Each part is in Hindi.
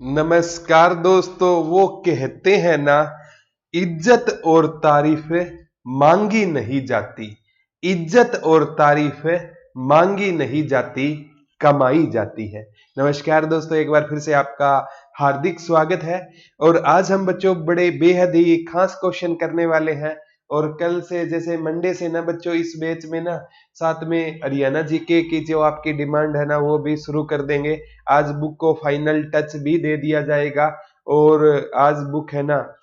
नमस्कार दोस्तों। वो कहते हैं ना, इज्जत और तारीफें मांगी नहीं जाती। इज्जत और तारीफें मांगी नहीं जाती, कमाई जाती है। नमस्कार दोस्तों, एक बार फिर से आपका हार्दिक स्वागत है। और आज हम बच्चों बड़े बेहद ही खास क्वेश्चन करने वाले हैं। और कल से जैसे मंडे से ना बच्चों इस बैच में ना साथ में हरियाणा जीके की जो आपकी डिमांड है ना वो भी शुरू कर देंगे। आज बुक को फाइनल टच भी दे दिया जाएगा और आज बुक है ना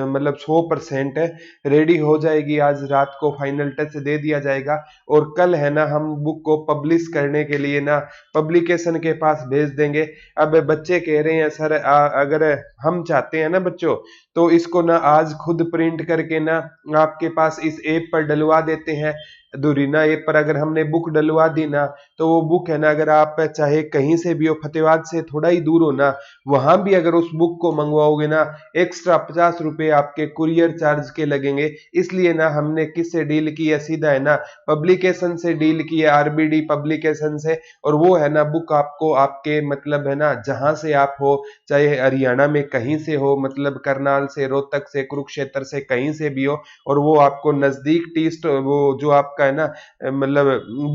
मतलब 100% रेडी हो जाएगी। आज रात को फाइनल टच दे दिया जाएगा और कल है ना हम बुक को पब्लिश करने के लिए ना पब्लिकेशन के पास भेज देंगे। अब बच्चे कह रहे हैं सर अगर हम चाहते हैं ना बच्चों तो इसको ना आज खुद प्रिंट करके ना आपके पास इस ऐप पर डलवा देते हैं। दूरीना ऐप पर अगर हमने बुक डलवा दी ना तो वो बुक है ना अगर आप चाहे कहीं से भी हो, फतेहाबाद से थोड़ा ही दूर हो ना, वहां भी अगर उस बुक को मंगवाओगे ना एक्स्ट्रा 50 रुपए आपके कुरियर चार्ज के लगेंगे। इसलिए ना हमने किससे डील की है, सीधा है ना पब्लिकेशन से डील की है, आरबीडी पब्लिकेशन से। और वो है ना बुक आपको आपके मतलब है ना जहां से आप हो, चाहे हरियाणा में कहीं से हो, मतलब करनाल से, रोहतक से, कुरुक्षेत्र से, कहीं से भी हो, और वो आपको नजदीक टी स्टोर वो जो आपका है ना मतलब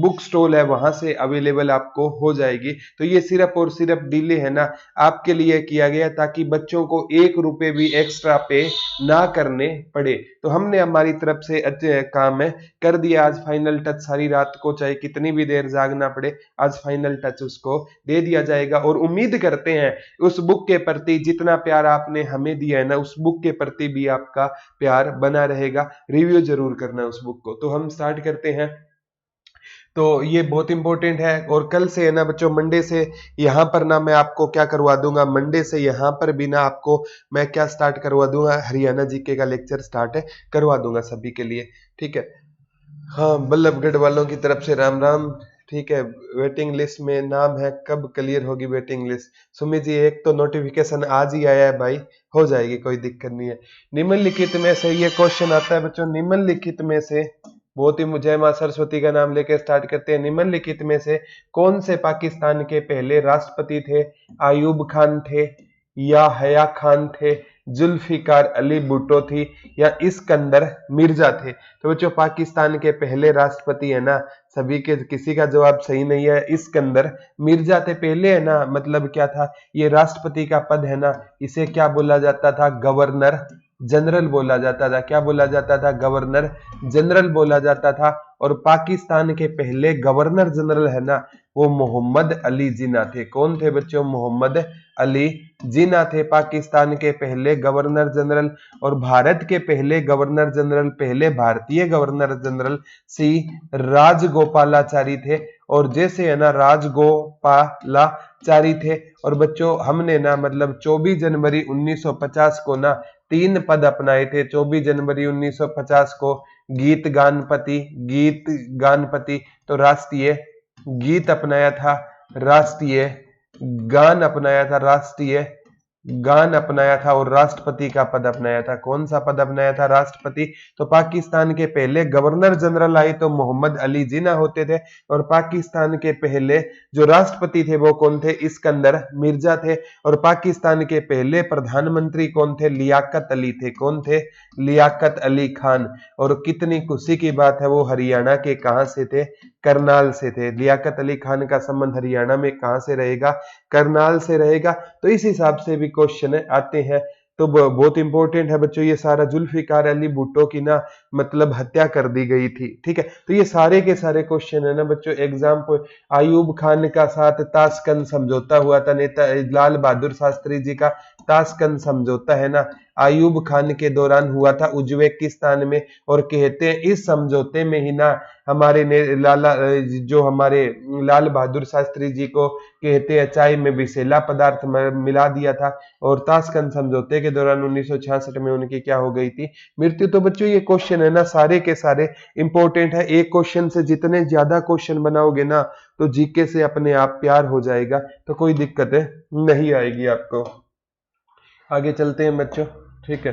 बुक स्टॉल है वहां से अवेलेबल आपको हो जाएगी। तो ये सिर्फ और सिर्फ डीले है ना आपके लिए किया गया ताकि बच्चों को 1 रुपए भी एक्स्ट्रा पे ना करने पड़े। तो हमने हमारी तरफ से अच्छे काम है कर दिया। आज फाइनल टच सारी रात को चाहे कितनी भी देर जागना पड़े, आज फाइनल टच उसको दे दिया जाएगा। और उम्मीद करते हैं उस बुक के प्रति जितना प्यार आपने हमें दिया है ना उस बुक के प्रति भी आपका प्यार बना रहेगा। रिव्यू जरूर करना उस बुक को। तो हम स्टार्ट करते हैं। तो ये बहुत इंपॉर्टेंट है। और कल से है ना बच्चों मंडे से यहाँ पर ना मैं आपको क्या करवा दूंगा, मंडे से यहाँ पर भी ना आपको मैं क्या स्टार्ट करवा दूंगा, हरियाणा जीके का लेक्चर स्टार्ट करवा दूंगा सभी के लिए। ठीक है। हाँ, बल्लभगढ़ वालों की तरफ से राम राम। ठीक है, वेटिंग लिस्ट में नाम है, कब क्लियर होगी वेटिंग लिस्ट? सुमित जी एक तो नोटिफिकेशन आज ही आया है भाई, हो जाएगी, कोई दिक्कत नहीं है। निम्नलिखित में से ये क्वेश्चन आता है बच्चों, निम्नलिखित में से बहुत ही मुझे मां सरस्वती का नाम लेके स्टार्ट करते हैं। निम्नलिखित में से कौन से पाकिस्तान के पहले राष्ट्रपति थे? आयूब खान थे, या हया खान थे, जुल्फिकार अली भुट्टो थी, या इस्कंदर मिर्जा थे? तो बच्चों पाकिस्तान के पहले राष्ट्रपति है ना सभी के किसी का जवाब सही नहीं है, इस्कंदर मिर्जा थे। पहले है ना मतलब क्या था, ये राष्ट्रपति का पद है ना इसे क्या बोला जाता था? गवर्नर जनरल बोला जाता था। क्या बोला जाता था? गवर्नर जनरल बोला जाता था। और पाकिस्तान के पहले गवर्नर जनरल है ना वो मोहम्मद अली जिन्ना थे। कौन थे बच्चों? मोहम्मद अली जिन्ना थे पाकिस्तान के पहले गवर्नर जनरल। और भारत के पहले गवर्नर जनरल, पहले भारतीय गवर्नर जनरल सी राजगोपालाचारी थे। और जैसे है ना राजगोपालाचारी थे। और बच्चों हमने ना मतलब 24 जनवरी 1950 को ना 3 पद अपनाए थे। 24 जनवरी 1950 को गीत गानपति तो राष्ट्रीय गीत अपनाया था, राष्ट्रीय गान अपनाया था, राष्ट्रीय गान अपनाया था, और राष्ट्रपति का पद अपनाया था। कौन सा पद अपनाया था? राष्ट्रपति। तो पाकिस्तान के पहले गवर्नर जनरल आए तो मोहम्मद अली जिन्ना होते थे। और पाकिस्तान के पहले जो राष्ट्रपति थे वो कौन थे? इस्कंदर मिर्जा थे। और पाकिस्तान के पहले प्रधानमंत्री कौन थे? लियाकत अली थे। कौन थे? लियाकत अली खान। और कितनी खुशी की बात है वो हरियाणा के कहां से थे? करनाल से थे। लियाकत अली खान का संबंध हरियाणा में कहां से रहेगा? करनाल से रहेगा। तो इस हिसाब से भी क्वेश्चन आते हैं। तो बहुत इंपॉर्टेंट है बच्चों ये सारा। जुल्फिकार अली भुट्टो की ना मतलब हत्या कर दी गई थी। ठीक है, तो ये सारे के सारे क्वेश्चन है ना बच्चों एग्जाम पर। आयूब खान का साथ ताशकंद समझौता हुआ था, नेता लाल बहादुर शास्त्री जी का ताशकंद समझौता है ना आयूब खान के दौरान हुआ था उज्बेकिस्तान में। और कहते हैं इस समझौते में ही ना हमारे जो हमारे लाल बहादुर शास्त्री जी को कहते हैं चाय में विषैला पदार्थ मिला दिया था। और ताशकंद समझौते के दौरान 1966 में उनकी क्या हो गई थी? मृत्यु। तो बच्चों ये क्वेश्चन है ना सारे के सारे इंपॉर्टेंट है। एक क्वेश्चन से जितने ज्यादा क्वेश्चन बनाओगे ना तो जीके से अपने आप प्यार हो जाएगा, तो कोई दिक्कत नहीं आएगी आपको। आगे चलते हैं बच्चों। ठीक है,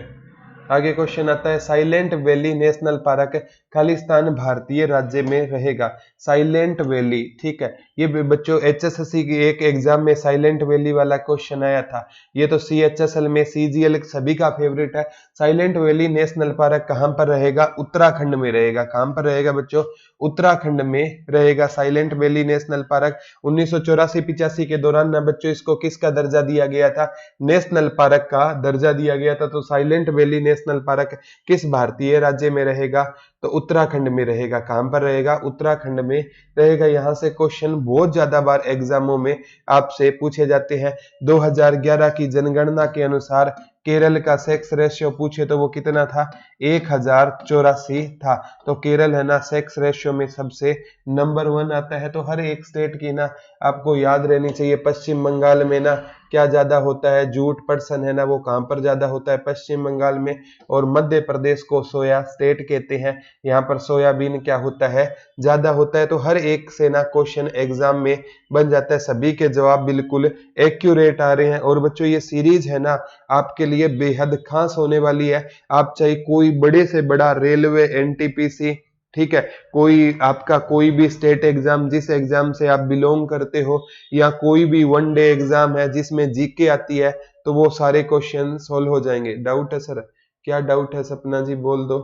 आगे क्वेश्चन आता है, silent valley national park Khalistan भारतीय राज्य में रहेगा। साइलेंट वैली, ठीक है, ये बच्चों एचएसएससी की एक एग्जाम में साइलेंट वैली वाला क्वेश्चन आया था। ये तो सीएचएसएल में, सीजीएल सभी का फेवरेट है। साइलेंट वैली नेशनल पार्क कहां पर रहेगा? उत्तराखंड में रहेगा। कहां पर रहेगा बच्चों? उत्तराखंड में रहेगा साइलेंट वैली नेशनल पार्क। 1984-85 के दौरान ना बच्चों इसको किसका दर्जा दिया गया था? नेशनल पार्क का दर्जा दिया गया था। तो साइलेंट वैली नेशनल पार्क किस भारतीय राज्य में रहेगा? तो उत्तराखंड में रहेगा। कहां पर रहेगा? उत्तराखंड में रहेगा। यहां से क्वेश्चन बहुत ज्यादा बार एग्जामों में आपसे पूछे जाते हैं। 2011 की जनगणना के अनुसार केरल का सेक्स रेशियो पूछे तो वो कितना था? 1084 था। तो केरल है ना सेक्स रेशियो में सबसे नंबर 1 आता है। तो हर एक स्टेट की ना आपको याद रहनी चाहिए। पश्चिम बंगाल में ना क्या ज्यादा होता है? जूट पर्सन है ना, वो कहां पर ज्यादा होता है? पश्चिम बंगाल में। और मध्य प्रदेश को सोया स्टेट कहते हैं, यहाँ पर सोयाबीन क्या होता है? ज्यादा होता है। तो हर एक से ना क्वेश्चन एग्जाम में बन जाता है। सभी के जवाब बिल्कुल एक्यूरेट आ रहे हैं। और बच्चों ये सीरीज है ना आपके लिए बेहद खास होने वाली है। आप चाहे कोई बड़े से बड़ा रेलवे, एनटीपीसी, ठीक है, कोई आपका कोई भी स्टेट एग्जाम, जिस एग्जाम से आप बिलोंग करते हो, या कोई भी वन डे एग्जाम है जिसमें जीके आती है, तो वो सारे क्वेश्चन सोल्व हो जाएंगे। डाउट है सर? क्या डाउट है सपना जी? बोल दो,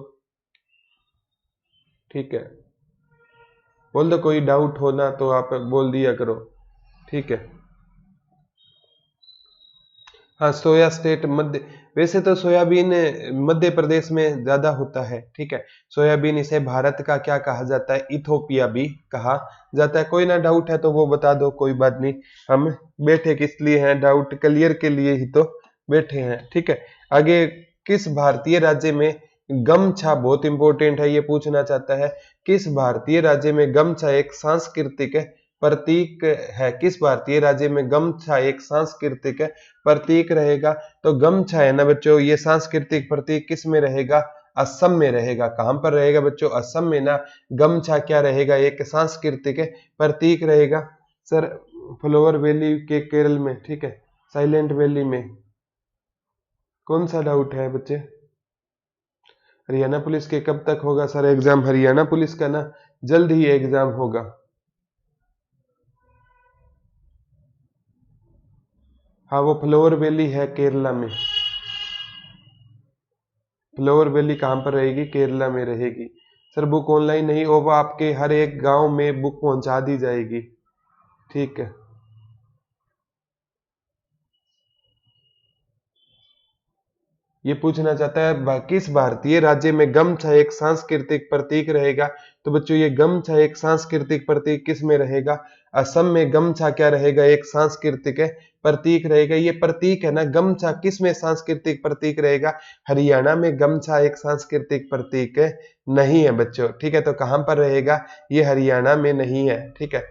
ठीक है, बोल दो। कोई डाउट हो ना तो आप बोल दिया करो, ठीक है। हाँ, सोया स्टेट मध्य, वैसे तो सोयाबीन मध्य प्रदेश में ज्यादा होता है, ठीक है। सोयाबीन इसे भारत का क्या कहा जाता है? इथोपिया भी कहा जाता है। कोई ना डाउट है तो वो बता दो, कोई बात नहीं। हम बैठे किस लिए हैं? डाउट क्लियर के लिए ही तो बैठे हैं, ठीक है। आगे, किस भारतीय राज्य में गमछा, बहुत इंपॉर्टेंट है, ये पूछना चाहता है, किस भारतीय राज्य में गमछा एक सांस्कृतिक प्रतीक है? किस भारतीय राज्य में गमछा एक सांस्कृतिक प्रतीक रहेगा? तो गमछा है ना बच्चों, ये सांस्कृतिक प्रतीक किस में रहेगा? असम में रहेगा। कहां पर रहेगा बच्चों? असम में ना गमछा क्या रहेगा? एक सांस्कृतिक प्रतीक रहेगा। सर फ्लावर वैली के केरल में, ठीक है, साइलेंट वैली में कौन सा डाउट है बच्चे? हरियाणा पुलिस के कब तक होगा सर एग्जाम? हरियाणा पुलिस का ना जल्द ही एग्जाम होगा। हाँ, वो फ्लावर वैली है केरला में। फ्लावर वैली कहाँ पर रहेगी? केरला में रहेगी। सर बुक ऑनलाइन नहीं हो, वो आपके हर एक गांव में बुक पहुंचा दी जाएगी, ठीक है। ये पूछना चाहता है किस भारतीय राज्य में गमछा एक सांस्कृतिक प्रतीक रहेगा? तो बच्चों ये गमछा एक सांस्कृतिक प्रतीक किस में रहेगा? असम में गमछा क्या रहेगा? एक सांस्कृतिक प्रतीक रहेगा। ये प्रतीक है ना गमछा, किस में सांस्कृतिक प्रतीक रहेगा? हरियाणा में गमछा एक सांस्कृतिक प्रतीक नहीं है बच्चों, ठीक है। तो कहां पर रहेगा? ये हरियाणा में नहीं है, ठीक है।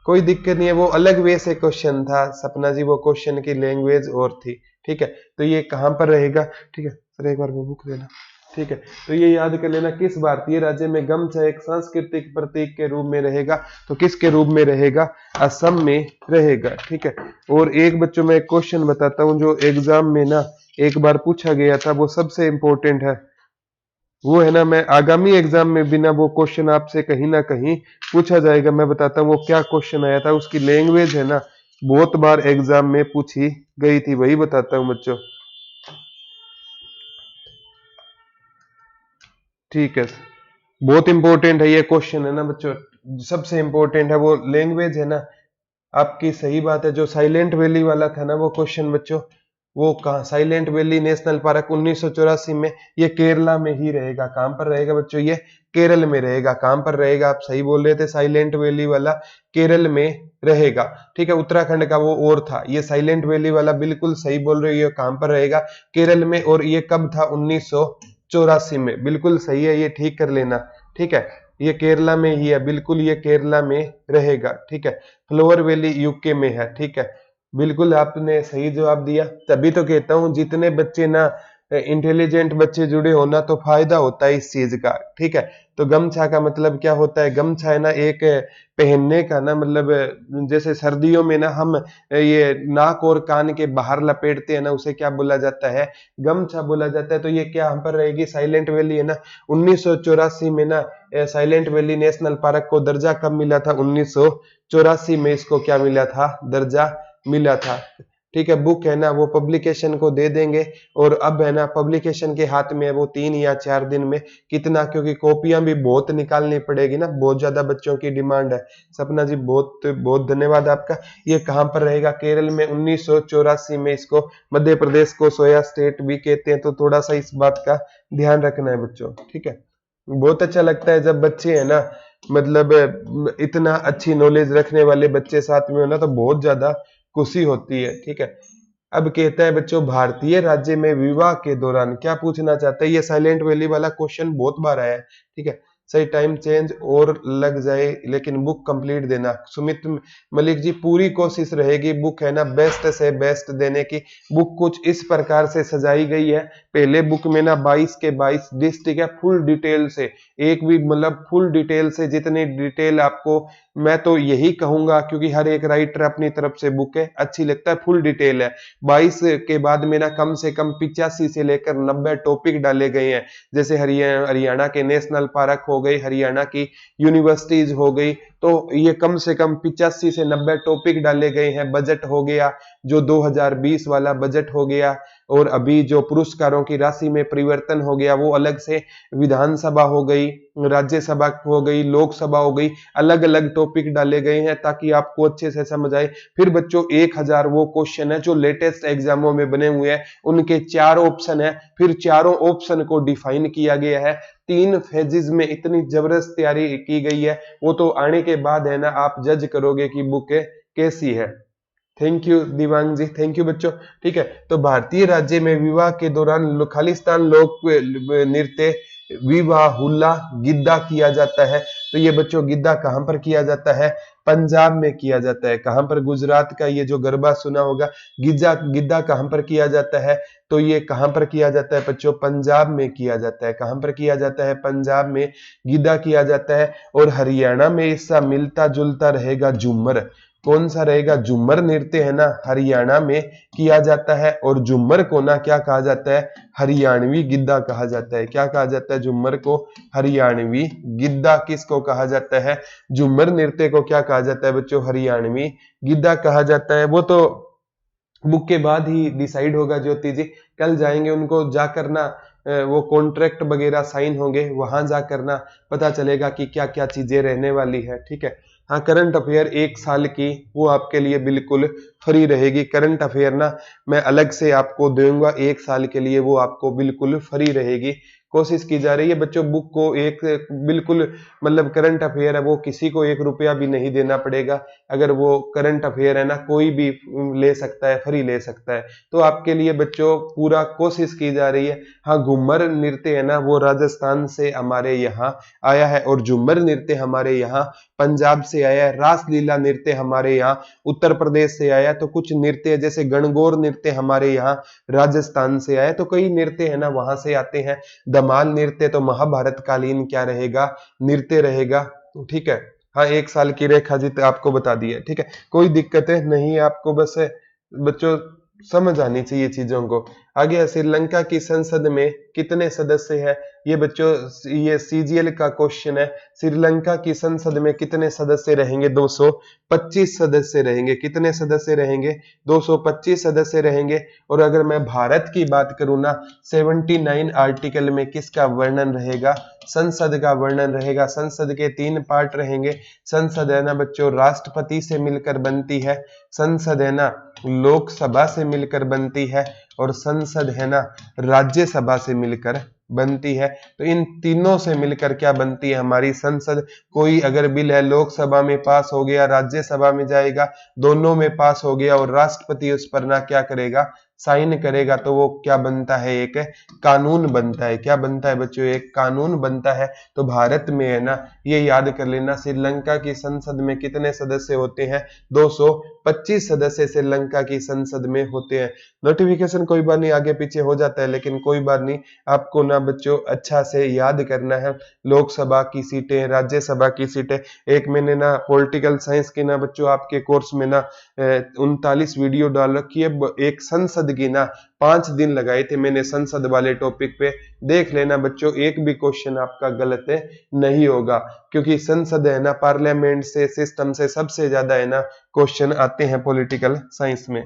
कोई दिक्कत नहीं है, वो अलग वे से क्वेश्चन था सपना जी, वो क्वेश्चन की लैंग्वेज और थी, ठीक है। तो ये कहां पर रहेगा? ठीक है सर, एक बार वो बुक देना, ठीक है। तो ये याद कर लेना, किस भारतीय राज्य में गमछा एक सांस्कृतिक प्रतीक के रूप में रहेगा? तो किसके रूप में रहेगा? असम में रहेगा, ठीक है। और एक बच्चों में एक क्वेश्चन बताता हूँ जो एग्जाम में ना एक बार पूछा गया था, वो सबसे इंपॉर्टेंट है। वो है ना, मैं आगामी एग्जाम में भी ना वो क्वेश्चन आपसे कहीं ना कहीं पूछा जाएगा। मैं बताता हूँ वो क्या क्वेश्चन आया था, उसकी लैंग्वेज है ना बहुत बार एग्जाम में पूछी गई थी, वही बताता हूँ बच्चों, ठीक है। बहुत इंपॉर्टेंट है ये क्वेश्चन है ना बच्चों, सबसे इंपॉर्टेंट है। वो लैंग्वेज है ना आपकी, सही बात है। जो साइलेंट वैली वाला था ना वो क्वेश्चन बच्चों, वो कहा साइलेंट वैली नेशनल पार्क 1984 में, ये केरला में ही रहेगा। कहां पर रहेगा बच्चों? ये केरल में रहेगा। कहां पर रहेगा? आप सही बोल रहे थे, साइलेंट वैली वाला केरल में रहेगा, ठीक है। उत्तराखंड का वो और था, ये साइलेंट वैली वाला बिल्कुल सही बोल रहे हो। ये कहां पर रहेगा? केरल में। और ये कब था? 1984 में। बिल्कुल सही है, ये ठीक कर लेना, ठीक है। ये केरला में ही है, बिल्कुल ये केरला में रहेगा, ठीक है। फ्लावर वैली यूके में है, ठीक है। बिल्कुल आपने सही जवाब दिया। तभी तो कहता हूं जितने बच्चे ना इंटेलिजेंट बच्चे जुड़े हो ना तो फायदा होता है इस चीज का, ठीक है। तो गमछा का मतलब क्या होता है, गमछा है ना एक पहनने का ना, मतलब जैसे सर्दियों में ना हम ये नाक और कान के बाहर लपेटते हैं ना, उसे क्या बोला जाता है, गमछा बोला जाता है। तो ये क्या हम पर रहेगी, साइलेंट वैली है ना। 1984 में ना साइलेंट वैली नेशनल पार्क को दर्जा कब मिला था, 1984 में इसको क्या मिला था, दर्जा मिला था, ठीक है। बुक है ना वो पब्लिकेशन को दे देंगे, और अब है ना पब्लिकेशन के हाथ में है वो 3 या 4 दिन में। कितना, क्योंकि कॉपियां भी बहुत निकालनी पड़ेगी ना, बहुत ज्यादा बच्चों की डिमांड है। सपना जी बहुत बहुत धन्यवाद आपका। ये कहाँ पर रहेगा, केरल में 1984 में। इसको मध्य प्रदेश को सोया स्टेट भी कहते हैं, तो थोड़ा सा इस बात का ध्यान रखना है बच्चों, ठीक है। बहुत अच्छा लगता है जब बच्चे है ना, मतलब इतना अच्छी नॉलेज रखने वाले बच्चे साथ में हो ना, तो बहुत ज्यादा खुशी होती है, ठीक है। अब कहता है बच्चों, भारतीय राज्य में विवाह के दौरान क्या पूछना चाहता है, ये साइलेंट वैली वाला क्वेश्चन बहुत बार आया है, ठीक है। सही टाइम चेंज और लग जाए लेकिन बुक कंप्लीट देना। सुमित मलिक जी पूरी कोशिश रहेगी, बुक है ना बेस्ट से बेस्ट देने की। बुक कुछ इस प्रकार से सजाई गई है, पहले बुक में ना 22 के 22 डिस्ट्रिक्ट है फुल डिटेल से, एक भी मतलब फुल डिटेल से, जितनी डिटेल आपको, मैं तो यही कहूंगा क्योंकि हर एक राइटर अपनी तरफ से बुक है अच्छी लगता है, फुल डिटेल है। 22 के बाद में ना कम से कम 85 से लेकर 90 टॉपिक डाले गए हैं, जैसे हरियाणा के नेशनल पार्क हो गई, हरियाणा की यूनिवर्सिटीज हो गई, तो ये कम से कम 85 से 90 टॉपिक डाले गए हैं। बजट हो गया, जो 2020 वाला बजट हो गया, और अभी जो पुरस्कारों की राशि में परिवर्तन हो गया वो अलग से, विधानसभा हो गई, राज्यसभा हो गई, लोकसभा हो गई, अलग अलग टॉपिक डाले गए हैं ताकि आपको अच्छे से समझ आए। फिर बच्चों 1000 वो क्वेश्चन है जो लेटेस्ट एग्जामों में बने हुए हैं, उनके 4 ऑप्शन है, फिर चारों ऑप्शन को डिफाइन किया गया है। 3 फेजेस में इतनी जबरदस्त तैयारी की गई है, वो तो आने के बाद है ना आप जज करोगे कि बुक कैसी है। Thank you Divang ji, thank you बच्चों, ठीक है। तो भारतीय राज्य में विवाह के दौरान खालिस्तान लोक नृत्य विवाह हुल्ला गिद्दा किया जाता है। तो ये बच्चों गिद्दा कहाँ पर किया जाता है, पंजाब में किया जाता है। कहाँ पर, गुजरात का ये जो गरबा सुना होगा, गिद्दा कहाँ पर किया जाता है, तो ये कहाँ पर किया जाता है बच्चों, पंजाब में किया जाता है। कहाँ पर किया जाता है, पंजाब में गिद्दा किया जाता है। और हरियाणा में इसका मिलता जुलता रहेगा झूमर। कौन सा रहेगा, झूमर नृत्य है ना हरियाणा में किया जाता है, और झूमर को ना क्या कहा जाता है, हरियाणवी गिद्दा कहा जाता है। क्या कहा जाता है, झूमर को हरियाणवी गिद्दा किसको कहा जाता है, झूमर नृत्य को क्या कहा जाता है बच्चों, हरियाणवी गिद्दा कहा जाता है। वो तो बुक के बाद ही डिसाइड होगा ज्योति जी, कल जाएंगे उनको जाकर ना वो कॉन्ट्रैक्ट वगैरह साइन होंगे, वहां जाकर ना पता चलेगा कि क्या क्या चीजें रहने वाली है, ठीक है। हाँ, करंट अफेयर 1 साल की वो आपके लिए बिल्कुल फ्री रहेगी। करंट अफेयर ना मैं अलग से आपको दूंगा, 1 साल के लिए वो आपको बिल्कुल फ्री रहेगी। कोशिश की जा रही है बच्चों, बुक को एक बिल्कुल, मतलब करंट अफेयर है वो किसी को 1 रुपया भी नहीं देना पड़ेगा। अगर वो करंट अफेयर है ना कोई भी ले सकता है, फ्री ले सकता है। तो आपके लिए बच्चों पूरा कोशिश की जा रही है। हाँ, घूमर नृत्य है ना वो राजस्थान से हमारे यहाँ आया है, और झूमर नृत्य हमारे यहाँ पंजाब से आया है। रासलीला नृत्य हमारे यहाँ उत्तर प्रदेश से आया है। तो कुछ नृत्य जैसे गणगौर नृत्य हमारे यहाँ राजस्थान से आया है। तो कई नृत्य है ना वहां से आते हैं। धमाल नृत्य तो महाभारत कालीन क्या रहेगा, नृत्य रहेगा, ठीक है। हाँ, 1 साल की रेखा जी आपको बता दी है, ठीक है। कोई दिक्कत है नहीं आपको, बस बच्चों समझ आनी चाहिए चीजों को। आगे, श्रीलंका की संसद में कितने सदस्य हैं, ये बच्चों ये सीजीएल का क्वेश्चन है। श्रीलंका की संसद में कितने सदस्य रहेंगे, 225 सदस्य रहेंगे। कितने सदस्य रहेंगे, 225 सदस्य रहेंगे। और अगर मैं भारत की बात करूं ना, 79 आर्टिकल में किसका वर्णन रहेगा, संसद का वर्णन रहेगा। संसद के 3 पार्ट रहेंगे। संसद है ना बच्चों राष्ट्रपति से मिलकर बनती है, संसद है ना लोकसभा से मिलकर बनती है, और संसद है ना राज्यसभा से मिलकर बनती है। तो इन तीनों से मिलकर क्या बनती है हमारी संसद। कोई अगर बिल है लोकसभा में पास हो गया, राज्यसभा में जाएगा, दोनों में पास हो गया, और राष्ट्रपति उस पर ना क्या करेगा, साइन करेगा तो वो क्या बनता है, एक कानून बनता है। क्या बनता है बच्चों, एक कानून बनता है। तो भारत में है ना, ये याद कर लेना, श्रीलंका की संसद में कितने सदस्य होते हैं, 225 सदस्य श्रीलंका की संसद में होते हैं। नोटिफिकेशन कोई बार नहीं आगे पीछे हो जाता है, लेकिन कोई बात नहीं, आपको ना बच्चों अच्छा से याद करना है। लोकसभा की सीटें, राज्यसभा की सीटें, एक मैंने ना पॉलिटिकल साइंस की ना बच्चों आपके कोर्स में ना 39 वीडियो डाल रखी है। एक संसद की ना 5 दिन लगाए थे मैंने संसद वाले टॉपिक पे, देख लेना बच्चों, एक भी क्वेश्चन आपका गलत है नहीं होगा, क्योंकि संसद है ना, पार्लियामेंट से, सिस्टम से सबसे ज्यादा है ना क्वेश्चन आते हैं पॉलिटिकल साइंस में।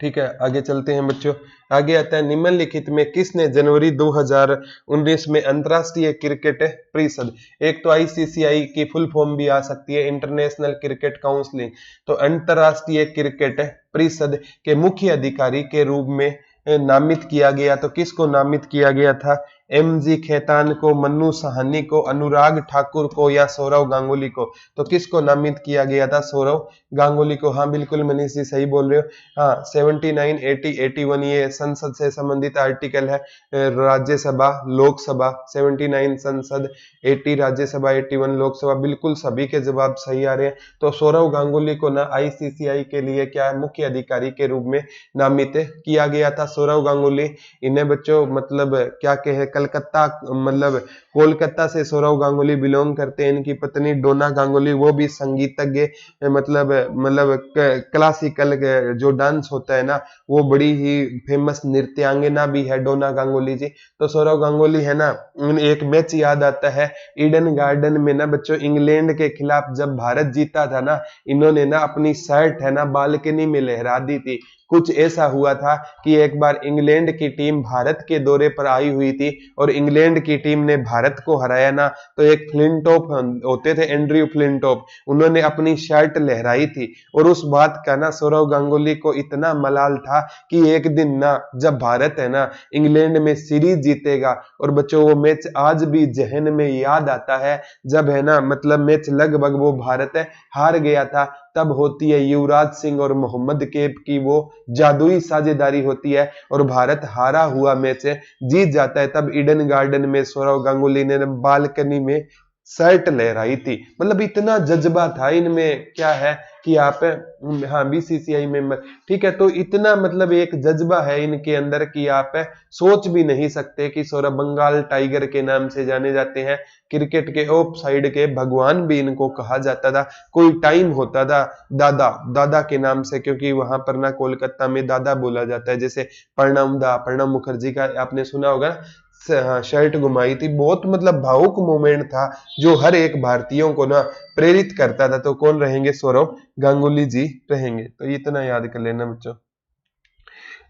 ठीक है, आगे चलते हैं बच्चों। आगे आता है, निम्नलिखित में किसने जनवरी 2019 में अंतरराष्ट्रीय क्रिकेट परिषद, एक तो आईसीसीआई की फुल फॉर्म भी आ सकती है, इंटरनेशनल क्रिकेट काउंसिल, तो अंतरराष्ट्रीय क्रिकेट परिषद के मुख्य अधिकारी के रूप में नामित किया गया। तो किसको नामित किया गया था, एमजी खेतान को, मन्नू साहनी को, अनुराग ठाकुर को, या सौरव गांगुली को। तो किसको नामित किया गया था, सौरव गांगुली को। हाँ बिल्कुल मनीष जी सही बोल रहे हो। हाँ 79, 80, 81 ये संसद से संबंधित आर्टिकल है। राज्यसभा, लोकसभा, 79 संसद, 80 राज्यसभा, 81 लोकसभा, बिल्कुल सभी के जवाब सही आ रहे हैं। तो सौरव गांगुली को ना आईसीसीआई के लिए क्या मुख्य अधिकारी के रूप में नामित किया गया था। सौरव गांगुली, इन्हें बच्चों मतलब क्या कहे, कलकत्ता, मतलब कोलकाता से सौरव गांगुली बिलोंग करते हैं। इनकी पत्नी डोना गांगुली, वो भी संगीतज्ञ, मतलब क्लासिकल जो डांस होता है ना, वो बड़ी ही फेमस नृत्यांगना भी है डोना गांगुली जी। तो सौरव गांगुली है ना, एक मैच याद आता है ईडन गार्डन में ना बच्चों, इंग्लैंड के खिलाफ जब भारत जीता था ना, इन्होंने ना अपनी शर्ट है ना बालकनी में लहरा दी थी। कुछ ऐसा हुआ था कि एक बार इंग्लैंड की टीम भारत के दौरे पर आई हुई थी और इंग्लैंड की टीम ने भारत को हराया ना, तो एक फ्लिंटॉप होते थे, एंड्रयू फ्लिंटॉप, उन्होंने अपनी शर्ट लहराई थी। और उस बात का ना सौरव गांगुली को इतना मलाल था कि एक दिन ना जब भारत है ना इंग्लैंड में सीरीज जीतेगा, और बच्चों वो मैच आज भी जहन में याद आता है, जब है ना मतलब मैच लगभग वो भारत हार गया था, तब होती है युवराज सिंह और मोहम्मद कैफ की वो जादुई साझेदारी होती है और भारत हारा हुआ मैच जीत जाता है। तब ईडन गार्डन में सौरव गांगुली ने बालकनी में शर्ट लहराई थी। मतलब इतना जज्बा था इनमें, क्या है कि आप, हाँ बीसीसीआई में, ठीक है, तो इतना मतलब एक जज्बा है इनके अंदर कि आप सोच भी नहीं सकते कि सौरव बंगाल टाइगर के नाम से जाने जाते हैं, क्रिकेट के ऑफ साइड के भगवान भी इनको कहा जाता था। कोई टाइम होता था दादा, दादा के नाम से, क्योंकि वहां पर ना कोलकाता में दादा बोला जाता है। जैसे प्रणब मुखर्जी का आपने सुना होगा, हाँ, शर्ट घुमाई थी, बहुत मतलब भावुक मोमेंट था जो हर एक भारतीयों को ना प्रेरित करता था। तो कौन रहेंगे, सौरव गांगुली जी रहेंगे। तो इतना याद कर लेना बच्चों।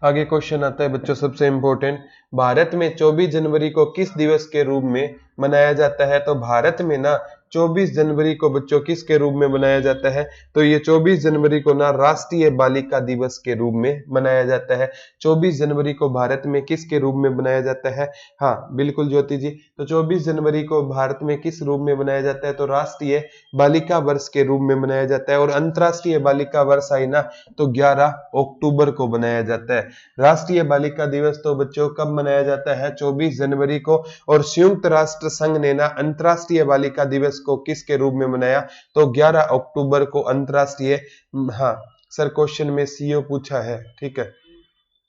आगे क्वेश्चन आता है बच्चों सबसे इंपॉर्टेंट, भारत में 24 जनवरी को किस दिवस के रूप में मनाया जाता है। तो भारत में ना 24 जनवरी को बच्चों किस के रूप में मनाया जाता है, तो ये 24 जनवरी को ना राष्ट्रीय बालिका दिवस के रूप में मनाया जाता है। 24 जनवरी को भारत में किस के रूप में मनाया जाता है, हाँ बिल्कुल ज्योति जी, तो 24 जनवरी को भारत में किस रूप में मनाया जाता है, तो राष्ट्रीय बालिका वर्ष के रूप में मनाया जाता है। और अंतरराष्ट्रीय बालिका वर्ष आई ना, तो 11 अक्टूबर को मनाया जाता है। राष्ट्रीय बालिका दिवस तो बच्चों कब मनाया जाता है, 24 जनवरी को। और संयुक्त राष्ट्र संघ ने ना अंतरराष्ट्रीय बालिका दिवस को किसके रूप में मनाया, तो 11 अक्टूबर को अंतरराष्ट्रीय, हाँ सर क्वेश्चन में सीओ पूछा है, ठीक है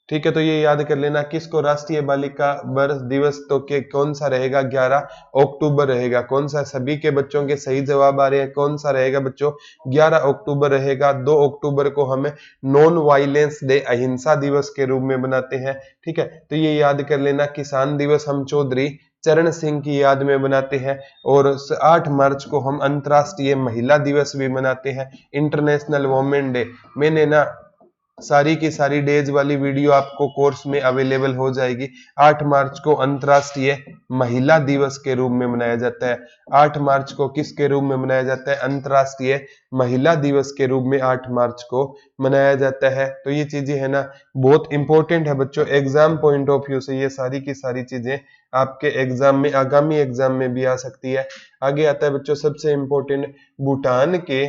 ठीक है, तो ये याद कर लेना किसको, राष्ट्रीय बालिका वर्ष दिवस तो के कौन सा रहेगा, 11 अक्टूबर रहेगा। कौन सा, सभी के बच्चों के सही जवाब आ रहे हैं, कौन सा रहेगा बच्चों, 11 अक्टूबर रहेगा। 2 अक्टूबर को हम नॉन वायलेंस डे, अहिंसा दिवस के रूप में मनाते हैं, ठीक है। तो ये याद कर लेना, किसान दिवस हम चौधरी चरण सिंह की याद में बनाते हैं। और 8 मार्च को हम अंतरराष्ट्रीय महिला दिवस भी मनाते हैं, इंटरनेशनल वुमेन डे। मैंने ना सारी की सारी डेज वाली वीडियो आपको कोर्स में अवेलेबल हो जाएगी। 8 मार्च को अंतरराष्ट्रीय महिला दिवस के रूप में मनाया जाता है। 8 मार्च को किसके रूप में मनाया जाता है, अंतरराष्ट्रीय महिला दिवस के रूप में 8 मार्च को मनाया जाता है। तो ये चीजें है ना बहुत इंपॉर्टेंट है बच्चों, एग्जाम पॉइंट ऑफ व्यू से ये सारी की सारी चीजें आपके एग्जाम में, आगामी एग्जाम में भी आ सकती है। आगे आता है बच्चों सबसे इंपॉर्टेंट, भूटान के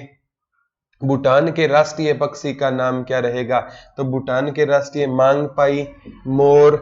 भूटान के राष्ट्रीय पक्षी का नाम क्या रहेगा? तो भूटान के राष्ट्रीय मांगपाई, मोर,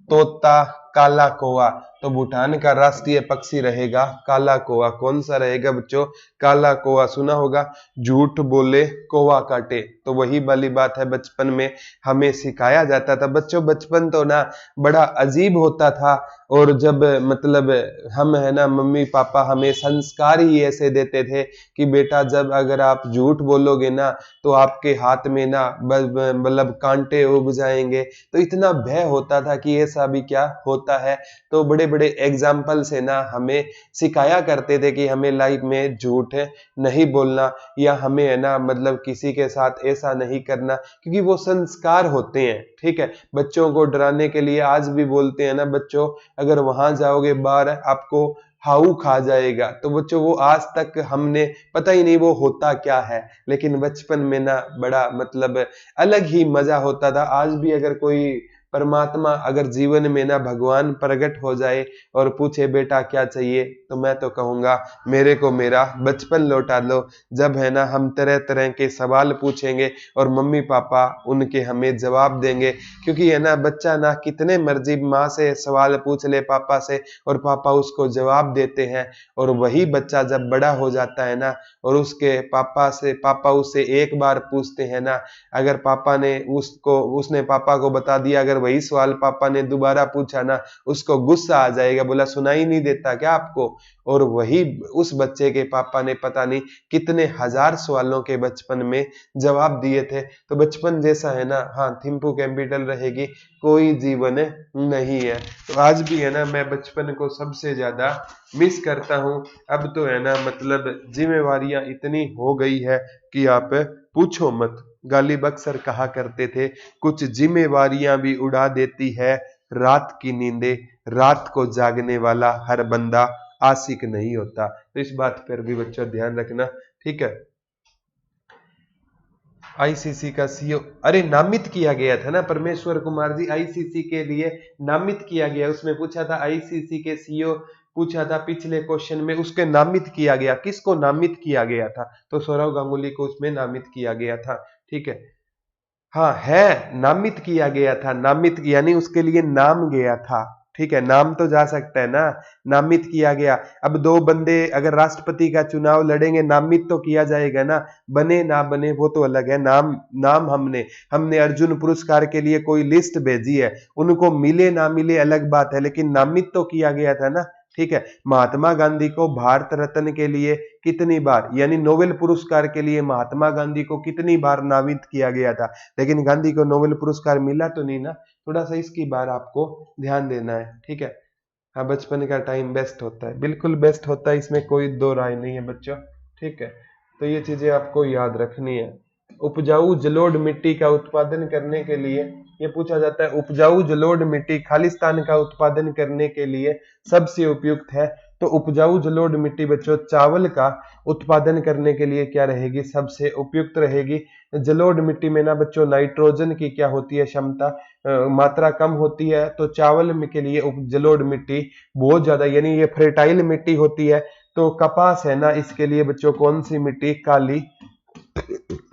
तोता, काला कौवा। तो भूटान का राष्ट्रीय पक्षी रहेगा काला कौवा। कौन सा रहेगा बच्चों? काला कौवा। सुना होगा, झूठ बोले कौवा काटे। तो वही वाली बात है, बचपन में हमें सिखाया जाता था बच्चों। बचपन तो ना बड़ा अजीब होता था, और जब मतलब हम है ना, मम्मी पापा हमें संस्कार ही ऐसे देते थे कि बेटा जब अगर आप झूठ बोलोगे ना तो आपके हाथ में ना मतलब कांटे उग जाएंगे। तो इतना भय होता था कि ऐसा भी क्या होता है। तो बड़े बड़े एग्जाम्पल से ना हमें सिखाया करते थे कि हमें लाइफ में झूठ नहीं बोलना, या हमें है ना मतलब किसी के साथ ऐसा नहीं करना, क्योंकि वो संस्कार होते हैं। ठीक है, बच्चों को डराने के लिए आज भी बोलते हैं ना बच्चों, अगर वहां जाओगे बाहर आपको हाउ खा जाएगा। तो बच्चों वो आज तक हमने पता ही नहीं वो होता क्या है, लेकिन बचपन में ना बड़ा मतलब अलग ही मजा होता था। आज भी अगर कोई परमात्मा अगर जीवन में ना भगवान प्रकट हो जाए और पूछे बेटा क्या चाहिए, तो मैं तो कहूंगा मेरे को मेरा बचपन लौटा लो। जब है ना हम तरह तरह के सवाल पूछेंगे और मम्मी पापा उनके हमें जवाब देंगे, क्योंकि है ना बच्चा ना कितने मर्जी माँ से सवाल पूछ ले, पापा से, और पापा उसको जवाब देते हैं। और वही बच्चा जब बड़ा हो जाता है ना और उसके पापा उससे एक बार पूछते हैं ना, अगर पापा ने उसने पापा को बता दिया, अगर वही सवाल पापा ने दोबारा पूछा ना, उसको गुस्सा आ जाएगा, बोला सुनाई नहीं देता क्या आपको? और वही उस बच्चे के पापा ने पता नहीं कितने हजार सवालों के बचपन में जवाब दिए थे। तो बचपन जैसा है ना, हाँ थिम्पू कैपिटल रहेगी, कोई जीवन नहीं है। तो आज भी है ना मैं बचपन को सबसे ज्यादा मिस करता हूँ। अब तो है ना मतलब जिम्मेवारियां इतनी हो गई है कि आप पूछो मत। गालिब अक्सर कहा करते थे, कुछ जिम्मेवारियां भी उड़ा देती है रात की नींदें, रात को जागने वाला हर बंदा आशिक नहीं होता। तो इस बात पर भी बच्चों ध्यान रखना, ठीक है। आईसीसी का सीईओ, अरे नामित किया गया था ना परमेश्वर कुमार जी, आईसीसी के लिए नामित किया गया। उसमें पूछा था आईसीसी के सीईओ, पूछा था पिछले क्वेश्चन में, उसके नामित किया गया। किसको नामित किया गया था? तो सौरव गांगुली को उसमें नामित किया गया था। ठीक है, हाँ है, नामित किया गया था। नामित यानी उसके लिए नाम गया था। ठीक है, नाम तो जा सकता है ना, नामित किया गया। अब दो बंदे अगर राष्ट्रपति का चुनाव लड़ेंगे, नामित तो किया जाएगा ना, बने ना बने वो तो अलग है। नाम नाम हमने हमने अर्जुन पुरस्कार के लिए कोई लिस्ट भेजी है, उनको मिले ना मिले अलग बात है, लेकिन नामित तो किया गया था ना। ठीक है, महात्मा गांधी को भारत रत्न के लिए कितनी बार, यानी नोबेल पुरस्कार के लिए महात्मा गांधी को कितनी बार नामित किया गया था, लेकिन गांधी को नोबेल पुरस्कार मिला तो नहीं ना। थोड़ा सा इसकी बार आपको ध्यान देना है। ठीक है, हाँ बचपन का टाइम बेस्ट होता है, बिल्कुल बेस्ट होता है, इसमें कोई दो राय नहीं है बच्चों। ठीक है, तो ये चीजें आपको याद रखनी है। उपजाऊ जलोढ़ मिट्टी का उत्पादन करने के लिए, ये पूछा जाता है, उपजाऊ जलोढ़ मिट्टी खालिस्तान का उत्पादन करने के लिए सबसे उपयुक्त है। तो उपजाऊ जलोढ़ मिट्टी बच्चों चावल का उत्पादन करने के लिए क्या रहेगी? सबसे उपयुक्त रहेगी। जलोढ़ मिट्टी में ना बच्चों नाइट्रोजन की क्या होती है क्षमता, मात्रा कम होती है। तो चावल के लिए जलोढ़ मिट्टी बहुत ज्यादा, यानी ये फर्टाइल मिट्टी होती है। तो कपास है ना, इसके लिए बच्चों कौन सी मिट्टी? काली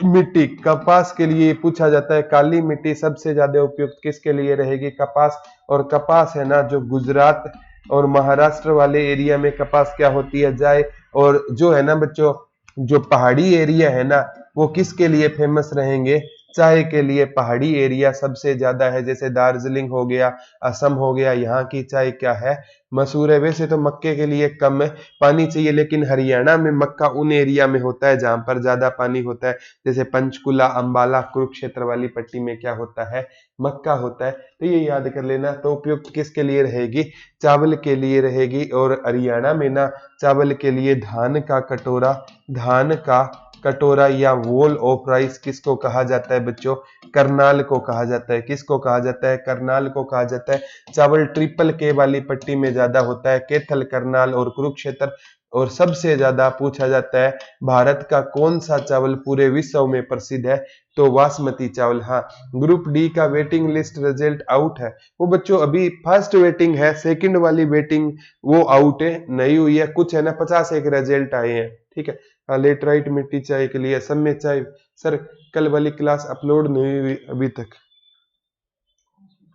मिट्टी। कपास के लिए पूछा जाता है, काली मिट्टी सबसे ज्यादा उपयुक्त किसके लिए रहेगी? कपास। और कपास है ना जो गुजरात और महाराष्ट्र वाले एरिया में कपास क्या होती है? जाए। और जो है ना बच्चों, जो पहाड़ी एरिया है ना, वो किसके लिए फेमस रहेंगे? चाय के लिए पहाड़ी एरिया सबसे ज्यादा है। जैसे दार्जिलिंग हो गया, असम हो गया, यहाँ की चाय क्या है? मशहूर है। वैसे तो मक्के के लिए कम पानी चाहिए, लेकिन हरियाणा में मक्का उन एरिया में होता है जहां पर ज्यादा पानी होता है। जैसे पंचकुला, अंबाला, कुरुक्षेत्र वाली पट्टी में क्या होता है? मक्का होता है। तो ये याद कर लेना। तो उपयुक्त किसके लिए रहेगी? चावल के लिए रहेगी। और हरियाणा में ना चावल के लिए धान का कटोरा, धान का कटोरा या वोल ऑफ राइस किसको कहा जाता है बच्चों? करनाल को कहा जाता है। किसको कहा जाता है? करनाल को कहा जाता है। चावल ट्रिपल के वाली पट्टी में ज्यादा होता है, कैथल, करनाल और कुरुक्षेत्र। और सबसे ज्यादा पूछा जाता है, भारत का कौन सा चावल पूरे विश्व में प्रसिद्ध है? तो बासमती चावल। हाँ, ग्रुप डी का वेटिंग लिस्ट रिजल्ट आउट है। वो बच्चों अभी फर्स्ट वेटिंग है, सेकंड वाली वेटिंग वो आउट है, नहीं हुई है। कुछ है ना 50 एक रिजल्ट आए हैं। ठीक है, लेटराइट मिट्टी चाय के लिए सब में चाय। सर कल वाली क्लास अपलोड नहीं हुई अभी तक,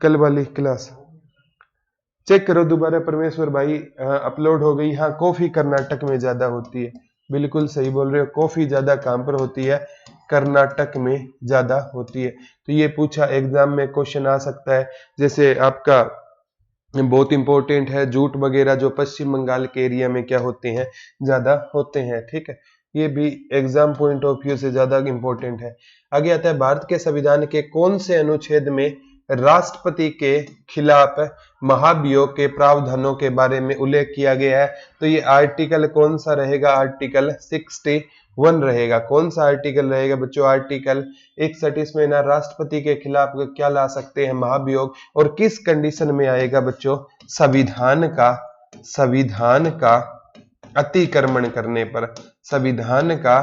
कल वाली क्लास चेक करो दोबारा परमेश्वर भाई। अपलोड हो गई। हाँ कॉफी कर्नाटक में ज्यादा होती है, बिल्कुल सही बोल रहे हो, कॉफी ज्यादा कहाँ पर होती है, कर्नाटक में ज्यादा होती है। तो ये पूछा एग्जाम में क्वेश्चन आ सकता है। जैसे आपका बहुत इंपॉर्टेंट है जूट वगैरह जो पश्चिम बंगाल के एरिया में क्या होते हैं, ज्यादा होते हैं, ठीक है। ये भी एग्जाम पॉइंट ऑफ व्यू से ज्यादा इंपॉर्टेंट है। आगे आता है भारत के संविधान के कौन से अनुच्छेद में राष्ट्रपति के खिलाफ महाभियोग के प्रावधानों के बारे में उल्लेख किया गया है। तो ये आर्टिकल कौन सा रहेगा, आर्टिकल 61 रहेगा। कौन सा आर्टिकल रहेगा बच्चों, आर्टिकल 61। इसमें ना राष्ट्रपति के खिलाफ क्या ला सकते हैं, महाभियोग, और किस कंडीशन में आएगा बच्चों, संविधान का अतिक्रमण करने पर, संविधान का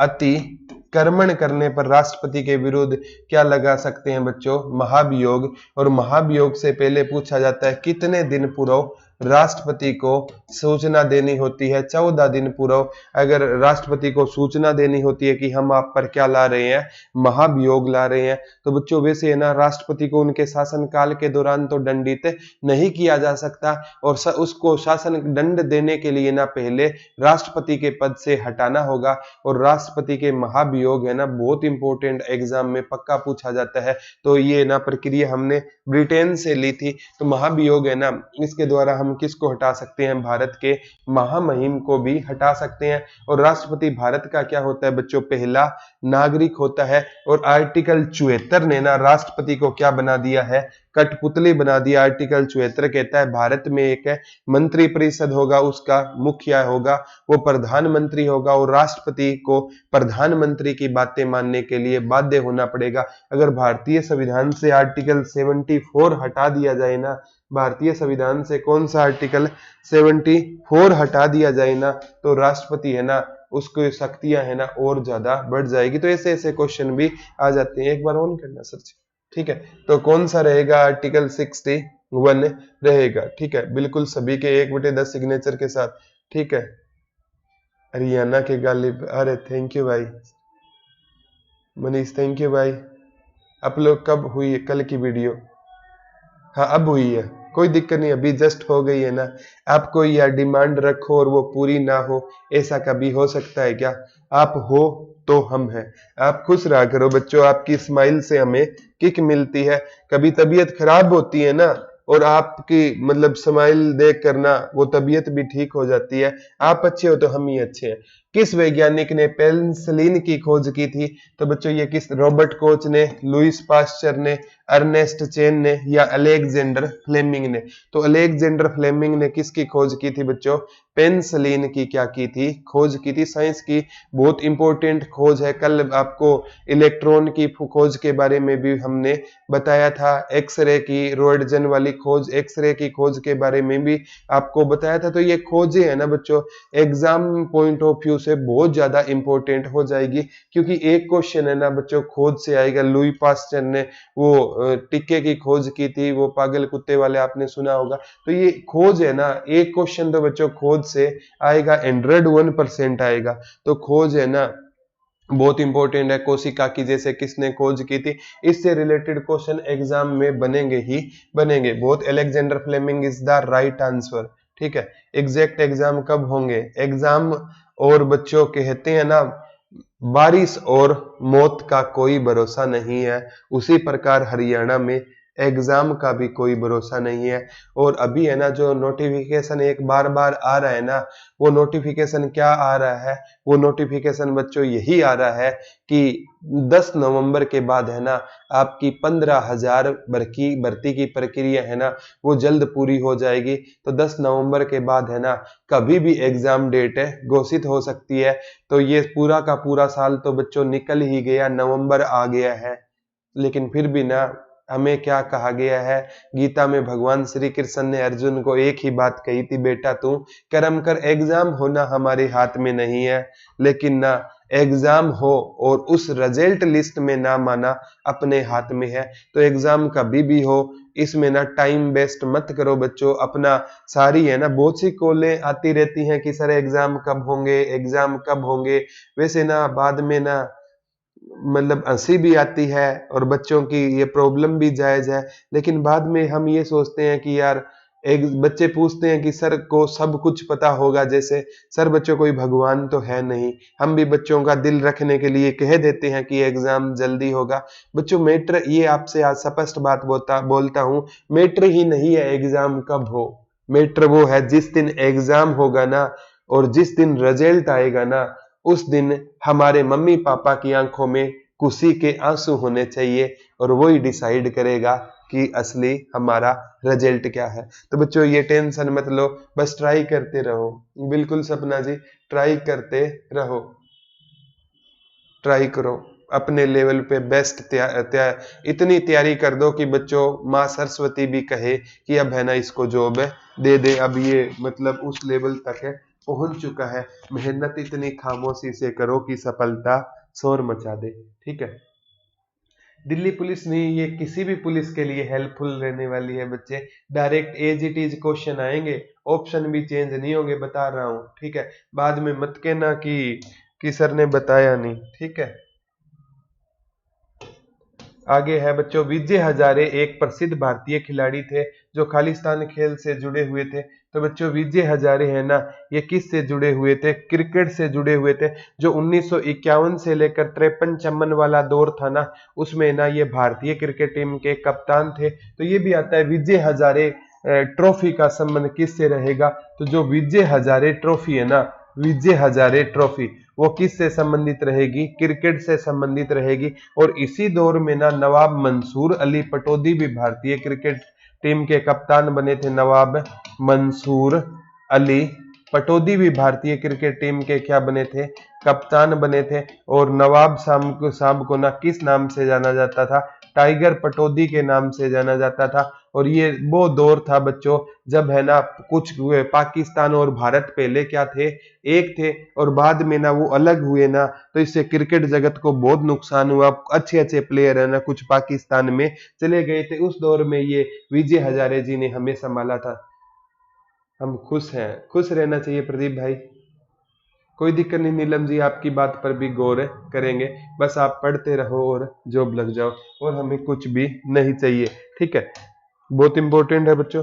अतिक्रमण करने पर राष्ट्रपति के विरुद्ध क्या लगा सकते हैं बच्चों, महाभियोग। और महाभियोग से पहले पूछा जाता है कितने दिन पूर्व राष्ट्रपति को सूचना देनी होती है, 14 दिन पूर्व अगर राष्ट्रपति को सूचना देनी होती है कि हम आप पर क्या ला रहे हैं, महाभियोग ला रहे हैं। तो बच्चों वैसे है ना राष्ट्रपति को उनके शासनकाल के दौरान तो दंडित नहीं किया जा सकता, और उसको शासन दंड देने के लिए ना पहले राष्ट्रपति के पद से हटाना होगा। और राष्ट्रपति के महाभियोग है ना बहुत इंपॉर्टेंट, एग्जाम में पक्का पूछा जाता है। तो ये ना प्रक्रिया हमने ब्रिटेन से ली थी। तो महाभियोग है ना, इसके द्वारा हम किसको हटा सकते हैं, भारत के महामहिम को भी हटा सकते हैं। और राष्ट्रपति भारत का क्या होता है बच्चों, पहला नागरिक होता है। और आर्टिकल 74 ने ना राष्ट्रपति को क्या बना दिया है, कठपुतली बना दिया। आर्टिकल 74 कहता है भारत में एक मंत्री परिषद होगा, उसका मुखिया होगा वो प्रधानमंत्री होगा, और राष्ट्रपति को प्रधानमंत्री की बातें मानने के लिए बाध्य होना पड़ेगा। अगर भारतीय संविधान से आर्टिकल 74 हटा दिया जाए ना, भारतीय संविधान से कौन सा आर्टिकल 74 हटा दिया जाए ना, तो राष्ट्रपति है ना उसको शक्तियां है ना और ज्यादा बढ़ जाएगी। तो ऐसे ऐसे क्वेश्चन भी आ जाते हैं। एक बार ऑन करना सर जी, ठीक है। तो कौन सा रहेगा, आर्टिकल 61 रहेगा, ठीक है। बिल्कुल सभी के 1/10 सिग्नेचर के साथ, ठीक है। हरियाणा के गालिब, अरे थैंक यू भाई मनीष, थैंक यू भाई। अपलोड कब हुई है, कल की वीडियो? हाँ अब हुई है, कोई दिक्कत नहीं, अभी जस्ट हो गई है ना। आप कोई या डिमांड रखो और वो पूरी ना हो, ऐसा कभी हो सकता है क्या? आप हो तो हम हैं। आप खुश रहा करो बच्चों, आपकी स्माइल से हमें किक मिलती है। कभी तबीयत खराब होती है ना, और आपकी मतलब स्माइल देख करना वो तबीयत भी ठीक हो जाती है। आप अच्छे हो तो हम ही अच्छे हैं। किस वैज्ञानिक ने पेनिसिलिन की खोज की थी? तो बच्चों ये किस, रॉबर्ट कोच ने, लुईस पास्चर ने, अर्नेस्ट चेन ने, या अलेक्जेंडर फ्लेमिंग ने? तो अलेक्जेंडर फ्लेमिंग ने किसकी खोज की थी बच्चों? पेनिसिलिन की क्या की थी, खोज की थी। साइंस की बहुत इंपॉर्टेंट खोज है। कल आपको इलेक्ट्रॉन की खोज के बारे में भी हमने बताया था, एक्सरे की, रोएंटगन वाली खोज, एक्सरे की खोज के बारे में भी आपको बताया था। तो ये खोजें है ना बच्चों एग्जाम पॉइंट ऑफ व्यू से बहुत ज्यादा इंपॉर्टेंट हो जाएगी, क्योंकि एक क्वेश्चन है ना बच्चों खोज से आएगा। लुई पास्चर ने वो टिक्के की खोज की थी, वो पागल कुत्ते वाले आपने सुना होगा। तो ये खोज है ना, एक क्वेश्चन तो बच्चों खोज से आएगा, 101% आएगा। तो खोज है ना बहुत इंपॉर्टेंट है। कोशिका की जैसे किसने खोज की थी, इससे रिलेटेड क्वेश्चन एग्जाम में बनेंगे ही बनेंगे बहुत। Alexander Fleming is the right answer, ठीक है। एग्जैक्ट एग्जाम कब होंगे, एग्जाम और बच्चों कहते हैं ना बारिश और मौत का कोई भरोसा नहीं है, उसी प्रकार हरियाणा में एग्जाम का भी कोई भरोसा नहीं है। और अभी है ना जो नोटिफिकेशन एक बार बार आ रहा है ना, वो नोटिफिकेशन क्या आ रहा है, वो नोटिफिकेशन बच्चों यही आ रहा है कि 10 नवंबर के बाद है ना आपकी 15,000 भर्ती की प्रक्रिया है ना वो जल्द पूरी हो जाएगी। तो 10 नवंबर के बाद है ना कभी भी एग्जाम डेट घोषित हो सकती है। तो ये पूरा का पूरा साल तो बच्चों निकल ही गया, नवंबर आ गया है। लेकिन फिर भी ना हमें क्या कहा गया है, गीता में भगवान श्री कृष्ण ने अर्जुन को एक ही बात कही थी, बेटा तू कर्म कर, एग्जाम होना हमारे हाथ में नहीं है, लेकिन ना एग्जाम हो और उस रिजल्ट लिस्ट में नाम आना अपने हाथ में है। तो एग्जाम कभी भी हो, इसमें ना टाइम वेस्ट मत करो बच्चों अपना। सारी है ना बहुत सी कॉलें आती रहती हैं कि सर एग्जाम कब होंगे, एग्जाम कब होंगे। वैसे ना बाद में ना मतलब हंसी भी आती है और बच्चों की ये प्रॉब्लम भी जायज है, लेकिन बाद में हम ये सोचते हैं कि यार एक बच्चे पूछते हैं कि सर को सब कुछ पता होगा, जैसे सर बच्चों कोई भगवान तो है नहीं। हम भी बच्चों का दिल रखने के लिए कह देते हैं कि एग्जाम जल्दी होगा। बच्चों मैटर ये आपसे आज स्पष्ट बात बोलता हूँ, मैटर ही नहीं है एग्जाम कब हो। मैटर वो है जिस दिन एग्जाम होगा ना और जिस दिन रिजल्ट आएगा ना, उस दिन हमारे मम्मी पापा की आंखों में खुशी के आंसू होने चाहिए और वही डिसाइड करेगा कि असली हमारा रिजल्ट क्या है। तो बच्चों ये टेंशन मत लो, बस ट्राई करते रहो। बिल्कुल सपना जी, ट्राई करते रहो, ट्राई करो अपने लेवल पे बेस्ट इतनी तैयारी कर दो कि बच्चों माँ सरस्वती भी कहे कि अब है ना इसको जॉब दे दे। अब ये मतलब उस लेवल तक है पहुंच चुका है। मेहनत इतनी खामोशी से करो कि सफलता शोर मचा दे। ठीक है, दिल्ली पुलिस नहीं, ये किसी भी पुलिस के लिए हेल्पफुल रहने वाली है बच्चे। Direct as it is question आएंगे, ऑप्शन भी चेंज नहीं होंगे, बता रहा हूँ। ठीक है, बाद में मत कहना कि सर ने बताया नहीं। ठीक है, आगे है बच्चों, विजय हजारे एक प्रसिद्ध भारतीय खिलाड़ी थे जो खालिस्तान खेल से जुड़े हुए थे। तो बच्चों विजय हजारे है ना, ये किस से जुड़े हुए थे? क्रिकेट से जुड़े हुए थे। जो 1951 से लेकर 53-54 वाला दौर था ना, उसमें ना ये भारतीय क्रिकेट टीम के कप्तान थे। तो ये भी आता है विजय हजारे ट्रॉफी का संबंध किससे रहेगा? तो जो विजय हजारे ट्रॉफी है ना, विजय हजारे ट्रॉफी वो किस से संबंधित रहेगी? क्रिकेट से संबंधित रहेगी। और इसी दौर में ना नवाब मंसूर अली पटौदी भी भारतीय क्रिकेट टीम के कप्तान बने थे। नवाब मंसूर अली पटौदी भी भारतीय क्रिकेट टीम के क्या बने थे? कप्तान बने थे। और नवाब साहब को ना किस नाम से जाना जाता था? टाइगर पटौदी के नाम से जाना जाता था। और ये वो दौर था बच्चों जब है ना कुछ पाकिस्तान और भारत पहले क्या थे? एक थे, और बाद में ना वो अलग हुए ना, तो इससे क्रिकेट जगत को बहुत नुकसान हुआ। अच्छे अच्छे प्लेयर है ना कुछ पाकिस्तान में चले गए थे। उस दौर में ये विजय हजारे जी ने हमें संभाला था। हम खुश हैं, खुश रहना चाहिए प्रदीप भाई, कोई दिक्कत नहीं। नीलम जी आपकी बात पर भी गौर करेंगे, बस आप पढ़ते रहो और जॉब लग जाओ, और हमें कुछ भी नहीं चाहिए। ठीक है, बहुत इंपॉर्टेंट है बच्चों।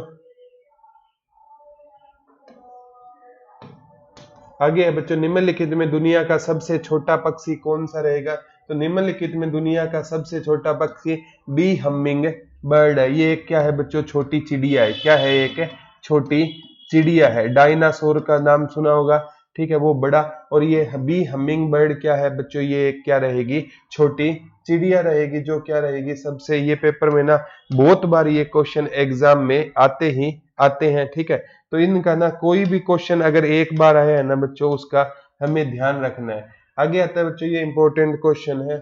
आगे है बच्चों, निम्नलिखित में दुनिया का सबसे छोटा पक्षी कौन सा रहेगा? तो निम्नलिखित में दुनिया का सबसे छोटा पक्षी बी हमिंग बर्ड है। ये एक क्या है बच्चों? छोटी चिड़िया है। क्या है? एक छोटी चिड़िया है। डायनासोर का नाम सुना होगा, ठीक है, वो बड़ा। और ये बी हमिंग बर्ड क्या है बच्चों? ये क्या रहेगी? छोटी चिड़िया रहेगी। जो क्या रहेगी? सबसे, ये पेपर में ना बहुत बार ये क्वेश्चन एग्जाम में आते हैं। ठीक है, तो इनका ना कोई भी क्वेश्चन अगर एक बार आया है ना बच्चों, उसका हमें ध्यान रखना है। आगे आता है बच्चों, ये इंपॉर्टेंट क्वेश्चन है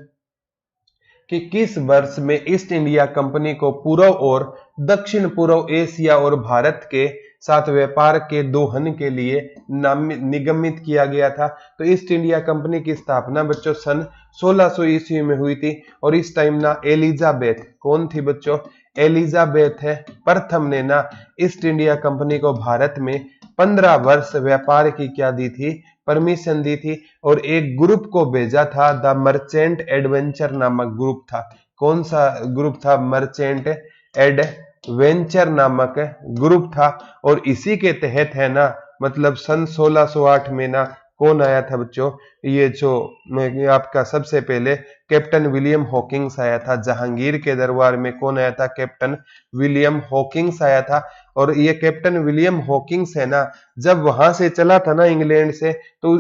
कि किस वर्ष में ईस्ट इंडिया कंपनी को पूर्व और दक्षिण पूर्व एशिया और भारत के साथ व्यापार के दोहन के लिए निगमित किया गया था? तो ईस्ट इंडिया कंपनी की स्थापना बच्चों सन 1600 ईस्वी में हुई थी। और इस टाइम ना एलिजाबेथ, कौन थी बच्चों? एलिजाबेथ है प्रथम ने ना ईस्ट इंडिया कंपनी को भारत में 15 वर्ष व्यापार की क्या दी थी? परमिशन दी थी। और एक ग्रुप को भेजा था, द मर्चेंट एडवेंचर नामक ग्रुप था। कौन सा ग्रुप था? मर्चेंट एडवेंचर नामक ग्रुप था। और इसी के तहत है ना मतलब सन 1608 में ना कौन आया था बच्चों? ये जो आपका सबसे पहले कैप्टन विलियम हॉकिंग्स आया था। जहांगीर के दरबार में कौन आया था? कैप्टन विलियम हॉकिंग्स आया था। और ये कैप्टन विलियम हॉकिंग्स है ना, जब वहां से चला था ना इंग्लैंड से, तो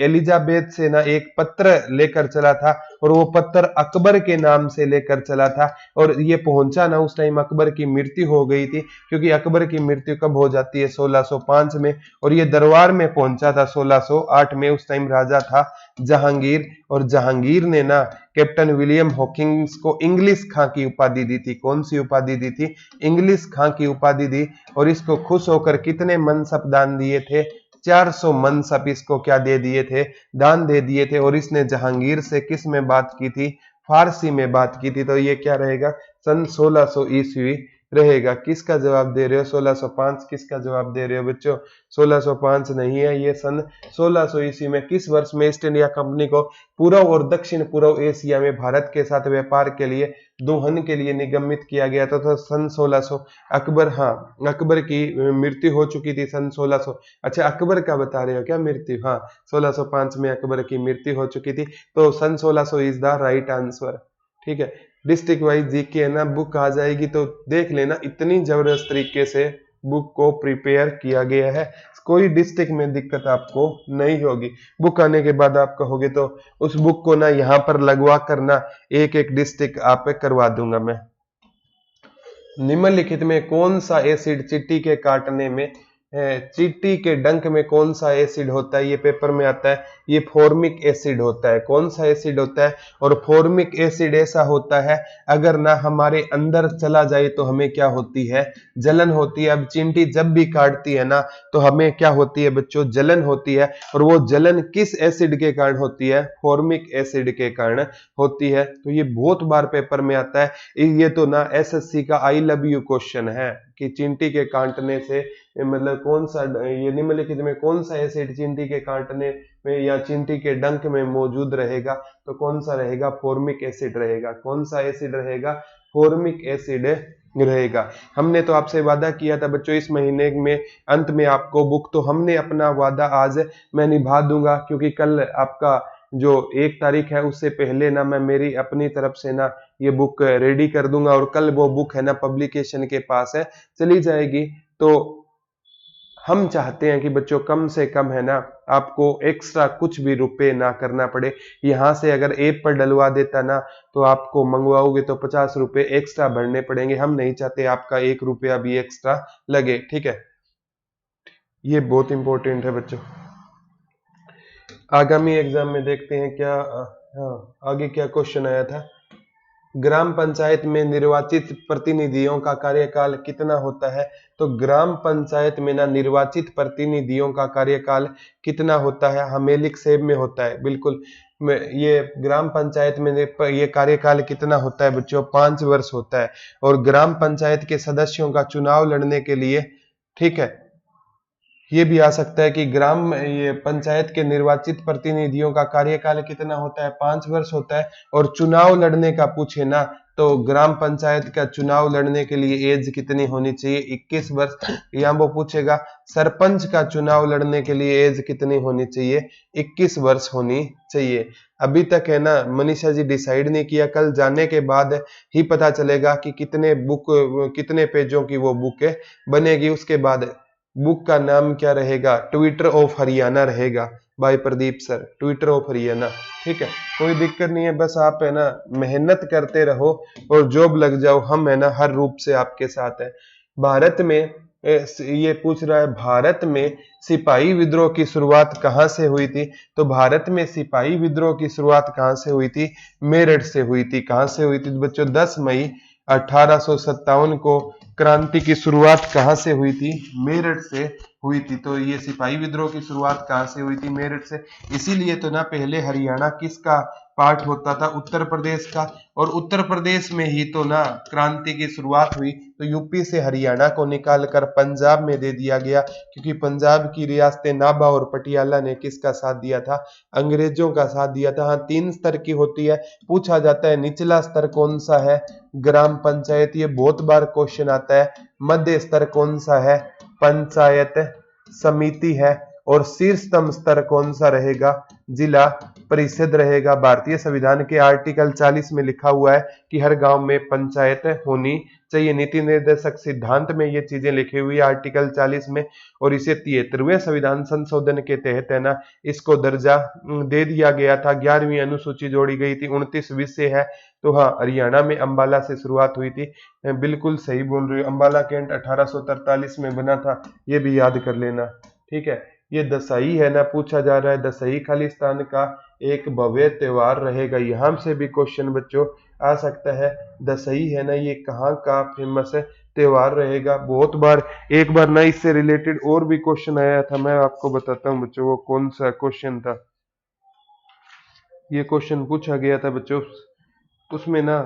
एलिजाबेथ से ना एक पत्र लेकर चला था। और वो पत्र अकबर के नाम से लेकर चला था। और ये पहुंचा ना, उस टाइम अकबर की मृत्यु हो गई थी, क्योंकि अकबर की मृत्यु कब हो जाती है? 1605 में। और ये दरबार में पहुंचा था 1608 में। उस टाइम राजा था जहांगीर। और जहांगीर ने ना कैप्टन विलियम हॉकिंग्स को इंग्लिश खां की उपाधि दी थी। कौन सी उपाधि दी थी? इंग्लिश खां की उपाधि दी। और इसको खुश होकर कितने मनसब दान दिए थे? 400 मनसब इसको क्या दे दिए थे, दान दे दिए थे। और इसने जहांगीर से किस में बात की थी, फारसी में बात की थी। तो ये क्या रहेगा, सन 1600 ईस्वी रहेगा। किसका जवाब दे रहे हो, 1605 किसका जवाब दे रहे हो बच्चों, 1605 नहीं है, ये सन 1600 ईस्वी में। किस वर्ष में ईस्ट इंडिया कंपनी को पूर्व और दक्षिण पूर्व एशिया में भारत के साथ व्यापार के लिए, दोहन के लिए निगमित किया गया था, तो सन 1600। अकबर, हाँ अकबर की मृत्यु हो चुकी थी सन 1600। अच्छा अकबर का बता रहे हो क्या मृत्यु, हाँ 1605 में अकबर की मृत्यु हो चुकी थी। तो सन 1600 इज द राइट आंसर। ठीक है, डिस्ट्रिक्ट वाइज जीके है ना बुक आ जाएगी, तो देख लेना इतनी जबरदस्त तरीके से बुक को प्रिपेयर किया गया है, कोई डिस्ट्रिक्ट में दिक्कत आपको नहीं होगी। बुक आने के बाद आप कहोगे तो उस बुक को ना यहाँ पर लगवा करना, एक एक डिस्ट्रिक्ट आप करवा दूंगा मैं। निम्नलिखित में कौन सा एसिड चींटी के काटने में, चींटी के डंक में कौन सा एसिड होता है, ये पेपर में आता है, ये फॉर्मिक एसिड होता है। कौन सा एसिड होता है, और फॉर्मिक एसिड ऐसा होता है अगर ना हमारे अंदर चला जाए तो हमें क्या होती है, जलन होती है। अब चींटी जब भी काटती है ना तो हमें क्या होती है बच्चों, जलन होती है। और वो जलन किस एसिड के कारण होती है, फॉर्मिक एसिड के कारण होती है। तो ये बहुत बार पेपर में आता है। ये तो ना एसएससी का आई लव यू क्वेश्चन है कि चींटी के काटने से मतलब कौन सा, ये निम्नलिखित में कौन सा एसिड चींटी के काटने में या चींटी के डंक में मौजूद रहेगा, तो कौन सा रहेगा, फॉर्मिक एसिड रहेगा। कौन सा एसिड रहेगा, फॉर्मिक एसिड रहेगा। हमने तो आपसे वादा किया था बच्चों इस महीने में अंत में आपको बुक, तो हमने अपना वादा आज मैं निभा दूंगा, क्योंकि कल आपका जो 1 तारीख है उससे पहले ना मैं मेरी अपनी तरफ से ना ये बुक रेडी कर दूंगा, और कल वो बुक है ना पब्लिकेशन के पास है चली जाएगी। तो हम चाहते हैं कि बच्चों कम से कम है ना आपको एक्स्ट्रा कुछ भी रुपए ना करना पड़े। यहाँ से अगर ऐप पर डलवा देता ना तो आपको मंगवाओगे तो 50 रुपए एक्स्ट्रा भरने पड़ेंगे। हम नहीं चाहते आपका 1 रुपया भी एक्स्ट्रा लगे, ठीक है, ये बहुत इंपॉर्टेंट है बच्चों। आगामी एग्जाम में देखते हैं क्या, हाँ आगे क्या क्वेश्चन आया था। ग्राम पंचायत में निर्वाचित प्रतिनिधियों का कार्यकाल कितना होता है, तो ग्राम पंचायत में ना निर्वाचित प्रतिनिधियों का कार्यकाल कितना होता है, हमेलिक सेब में होता है बिल्कुल। ये ग्राम पंचायत में ये कार्यकाल कितना होता है बच्चों, 5 वर्ष होता है। और ग्राम पंचायत के सदस्यों का चुनाव लड़ने के लिए, ठीक है, ये भी आ सकता है कि ग्राम ये पंचायत के निर्वाचित प्रतिनिधियों का कार्यकाल कितना होता है, 5 वर्ष होता है। और चुनाव लड़ने का पूछे ना तो ग्राम पंचायत का चुनाव लड़ने के लिए एज कितनी होनी चाहिए, 21 वर्ष। या वो पूछेगा सरपंच का चुनाव लड़ने के लिए एज कितनी होनी चाहिए, 21 वर्ष होनी चाहिए। अभी तक है ना मनीषा जी डिसाइड नहीं किया, कल जाने के बाद ही पता चलेगा कि कितने पेजों की वो बुक बनेगी। उसके बाद बुक का नाम क्या रहेगा, ट्विटर ऑफ हरियाणा रहेगा by Pradeep sir, Twitter of Haryana. ठीक है, कोई दिक्कत नहीं है, बस आप है ना मेहनत करते रहो और जॉब लग जाओ। हम है ना हर रूप से आपके साथ है। भारत में ये पूछ रहा है, भारत में सिपाही विद्रोह की शुरुआत कहाँ से हुई थी, तो भारत में सिपाही विद्रोह की शुरुआत कहाँ से हुई थी, मेरठ से हुई थी। कहाँ से हुई थी तो बच्चों, 10 मई 1857 को क्रांति की शुरुआत कहाँ से हुई थी, मेरठ से हुई थी। तो ये सिपाही विद्रोह की शुरुआत कहाँ से हुई थी, मेरठ से। इसीलिए तो ना पहले हरियाणा किसका पार्ट होता था, उत्तर प्रदेश का। और उत्तर प्रदेश में ही तो ना क्रांति की शुरुआत हुई। तो यूपी से हरियाणा को निकाल कर पंजाब में दे दिया गया, क्योंकि पंजाब की रियासतें नाभा और पटियाला ने किसका साथ दिया था, अंग्रेजों का साथ दिया था। हाँ 3 स्तर की होती है, पूछा जाता है निचला स्तर कौन सा है, ग्राम पंचायत, ये बहुत बार क्वेश्चन आता है। मध्य स्तर कौन सा है, पंचायत समिति है। और शीर्षतम स्तर कौन सा रहेगा, जिला परिषद रहेगा। भारतीय संविधान के आर्टिकल 40 में लिखा हुआ है कि हर गांव में पंचायत होनी चाहिए। नीति निर्देशक सिद्धांत में ये चीजें लिखी हुई है आर्टिकल 40 में। और इसे 73वें संविधान संशोधन के तहत है ना इसको दर्जा दे दिया गया था। 11वीं अनुसूची जोड़ी गई थी, 29 विषय है। तो हाँ हरियाणा में अंबाला से शुरुआत हुई थी, बिल्कुल सही बोल रही हो। अंबाला कैंट 1843 में बना था, ये भी याद कर लेना। ठीक है, ये दशई है ना, पूछा जा रहा है दशई खालिस्तान का एक भव्य त्योहार रहेगा। यहाँ से भी क्वेश्चन बच्चों आ सकता है। दशई है ना, ये कहाँ का फेमस त्योहार रहेगा। बहुत बार एक बार ना इससे रिलेटेड और भी क्वेश्चन आया था, मैं आपको बताता हूँ बच्चों वो कौन सा क्वेश्चन था। ये क्वेश्चन पूछा गया था बच्चों, उसमें ना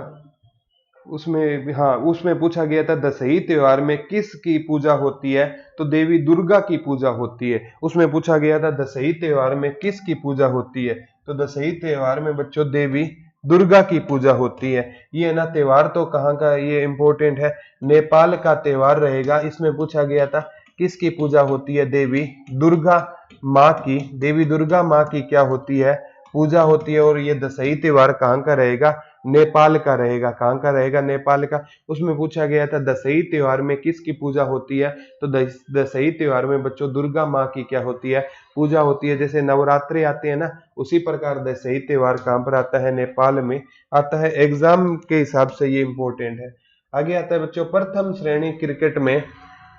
उसमें पूछा गया था दशहरी त्योहार में किसकी पूजा होती है, तो देवी दुर्गा की पूजा होती है। उसमें पूछा गया था दशहरी त्योहार में किसकी पूजा होती है, तो दशहरी त्योहार में बच्चों देवी दुर्गा की पूजा होती है। ये ना त्योहार तो कहाँ का, ये इंपॉर्टेंट है, नेपाल का त्योहार रहेगा। इसमें पूछा गया था किसकी पूजा होती है, देवी दुर्गा माँ की, देवी दुर्गा माँ की क्या होती है, पूजा होती है। और ये दशहरी त्योहार कहाँ का रहेगा, नेपाल का रहेगा। कहाँ का रहेगा, नेपाल का। उसमें पूछा गया था दशहरी त्योहार में किसकी पूजा होती है, तो दशहरी त्योहार में बच्चों दुर्गा माँ की क्या होती है, पूजा होती है। जैसे नवरात्रे आते हैं ना, उसी प्रकार दशहरी त्योहार कहाँ पर आता है, नेपाल में आता है। एग्जाम के हिसाब से ये इंपॉर्टेंट है। आगे आता है बच्चों, प्रथम श्रेणी क्रिकेट में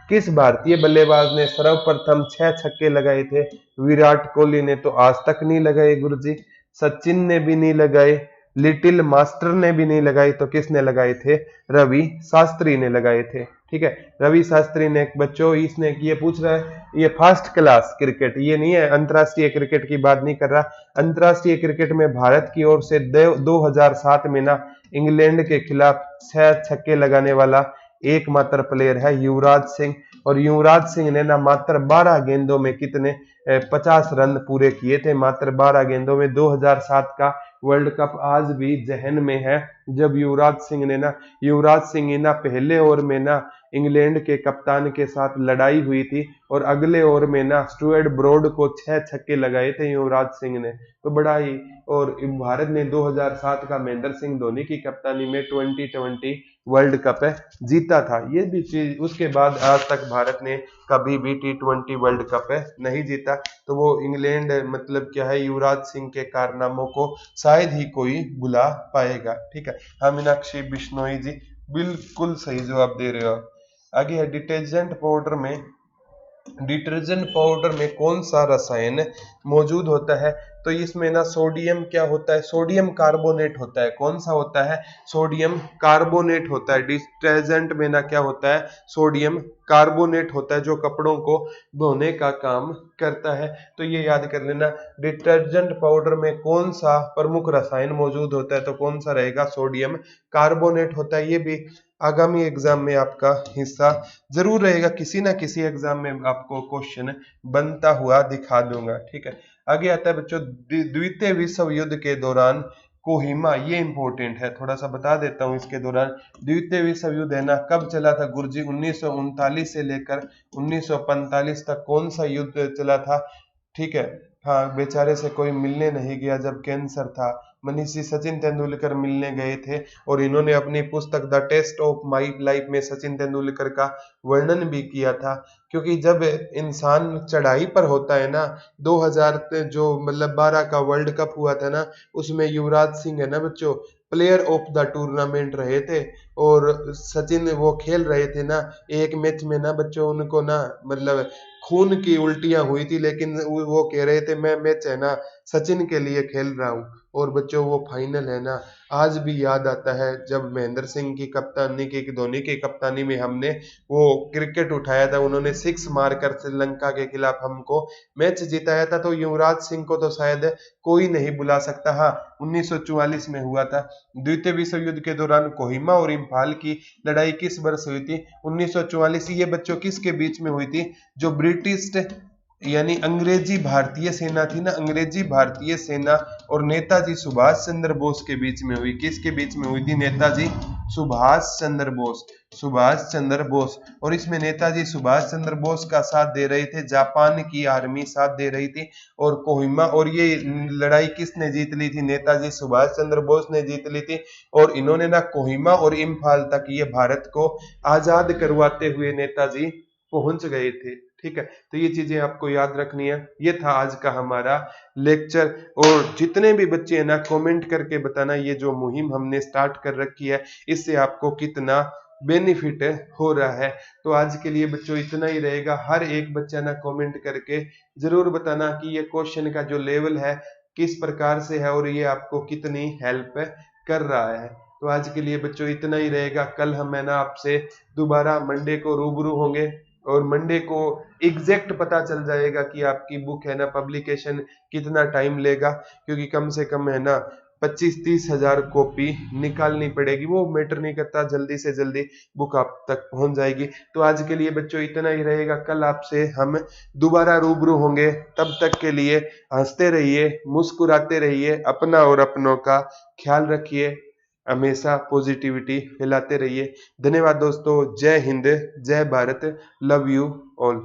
किस भारतीय बल्लेबाज ने सर्वप्रथम 6 छक्के लगाए थे। विराट कोहली ने तो आज तक नहीं लगाए गुरुजी, सचिन ने भी नहीं लगाए, लिटिल मास्टर ने भी नहीं लगाई, तो किसने लगाए थे, रवि शास्त्री ने लगाए थे। ठीक है, रवि शास्त्री ने। बच्चों इसने ये पूछ रहा है, ये फर्स्ट क्लास क्रिकेट, ये नहीं है अंतरराष्ट्रीय क्रिकेट की बात नहीं कर रहा। अंतरराष्ट्रीय क्रिकेट में भारत की ओर से 2007 में ना इंग्लैंड के खिलाफ 6 छक्के लगाने वाला एकमात्र प्लेयर है युवराज सिंह। और युवराज सिंह ने ना मात्र 12 गेंदों में कितने 50 रन पूरे किए थे, मात्र 12 गेंदों में। 2007 का वर्ल्ड कप आज भी जहन में है, जब युवराज सिंह ना पहले ओवर में ना इंग्लैंड के कप्तान के साथ लड़ाई हुई थी, और अगले ओवर में ना स्टुअर्ट ब्रॉड को 6 छक्के लगाए थे युवराज सिंह ने, तो बड़ा ही। और भारत ने 2007 का महेंद्र सिंह धोनी की कप्तानी में 2020 वर्ल्ड कप जीता था। ये भी चीज, उसके बाद आज तक भारत ने कभी भी T20 वर्ल्ड कप नहीं जीता। तो वो इंग्लैंड मतलब क्या है, युवराज सिंह के कारनामों को शायद ही कोई भुला पाएगा। ठीक है, हाँ मीनाक्षी बिश्नोई जी बिल्कुल सही जवाब दे रहे हो। आगे है, डिटर्जेंट पाउडर में कौन सा रसायन मौजूद होता है, तो इसमें ना सोडियम क्या होता है, सोडियम कार्बोनेट होता है। कौन सा होता है, सोडियम कार्बोनेट होता है। डिटर्जेंट में ना क्या होता है, सोडियम कार्बोनेट होता है, जो कपड़ों को धोने का काम करता है। तो ये याद कर लेना, डिटर्जेंट पाउडर में कौन सा प्रमुख रसायन मौजूद होता है, तो कौन सा रहेगा, सोडियम कार्बोनेट होता है। ये भी आगामी एग्जाम में आपका हिस्सा जरूर रहेगा, किसी ना किसी एग्जाम में आपको क्वेश्चन बनता हुआ दिखा दूंगा। ठीक है, आगे आता है बच्चों, द्वितीय विश्व युद्ध के दौरान कोहिमा, ये इंपॉर्टेंट है, थोड़ा सा बता देता हूँ। इसके दौरान द्वितीय विश्व युद्ध है ना कब चला था गुरुजी, 1939 से लेकर 1945 तक कौन सा युद्ध चला था। ठीक है, हाँ बेचारे से कोई मिलने नहीं गया जब कैंसर था। मनीषी सचिन तेंदुलकर मिलने गए थे, और इन्होंने अपनी पुस्तक the test of my life में सचिन तेंदुलकर का वर्णन भी किया था। क्योंकि जब इंसान चढ़ाई पर होता है ना, 2000 जो मतलब 12 का वर्ल्ड कप हुआ था ना, उसमें युवराज सिंह है ना बच्चों प्लेयर ऑफ द टूर्नामेंट रहे थे। और सचिन वो खेल रहे थे ना, एक मैच में ना बच्चों उनको ना मतलब खून की उल्टियां हुई थी, लेकिन वो कह रहे थे मैं मैच है ना सचिन के लिए खेल रहा हूँ। और बच्चों वो फाइनल है ना आज भी याद आता है, जब महेंद्र सिंह की कप्तानी की, धोनी की कप्तानी में हमने वो क्रिकेट उठाया था, उन्होंने 6 मारकर श्रीलंका के खिलाफ हमको मैच जिताया था। तो युवराज सिंह को तो शायद कोई नहीं बुला सकता। हाँ 1944 में हुआ था। द्वितीय विश्व युद्ध के दौरान कोहिमा और इम्फाल की लड़ाई किस वर्ष हुई थी, 1944। ये बच्चों किसके बीच में हुई थी, जो ब्रिटिश यानी अंग्रेजी भारतीय सेना थी ना, अंग्रेजी भारतीय सेना और नेताजी सुभाष चंद्र बोस के बीच में हुई। किसके बीच में हुई थी, नेताजी सुभाष चंद्र बोस। और इसमें नेताजी सुभाष चंद्र बोस का साथ दे रही थे जापान की आर्मी, साथ दे रही थी। और कोहिमा, और ये लड़ाई किसने जीत ली थी, नेताजी सुभाष चंद्र बोस ने जीत ली थी। और इन्होंने ना कोहिमा और इम्फाल तक ये भारत को आजाद करवाते हुए नेताजी पहुंच गए थे। ठीक है, तो ये चीजें आपको याद रखनी है। ये था आज का हमारा लेक्चर। और जितने भी बच्चे हैं ना कमेंट करके बताना, ये जो मुहिम हमने स्टार्ट कर रखी है इससे आपको कितना बेनिफिट हो रहा है। तो आज के लिए बच्चों इतना ही रहेगा। हर एक बच्चा ना कमेंट करके जरूर बताना कि ये क्वेश्चन का जो लेवल है किस प्रकार से है और ये आपको कितनी हेल्प कर रहा है। तो आज के लिए बच्चों इतना ही रहेगा। कल हम है ना आपसे दोबारा मंडे को रूबरू होंगे और मंडे को एग्जैक्ट पता चल जाएगा कि आपकी बुक है ना पब्लिकेशन कितना टाइम लेगा, क्योंकि कम से कम है ना 25-30 हजार कॉपी निकालनी पड़ेगी। वो मैटर नहीं करता, जल्दी से जल्दी बुक आप तक पहुंच जाएगी। तो आज के लिए बच्चों इतना ही रहेगा, कल आपसे हम दोबारा रूबरू होंगे। तब तक के लिए हंसते रहिए, मुस्कुराते रहिए, अपना और अपनों का ख्याल रखिए, हमेशा पॉजिटिविटी फैलाते रहिए। धन्यवाद दोस्तों। जय हिंद, जय भारत, लव यू ऑल।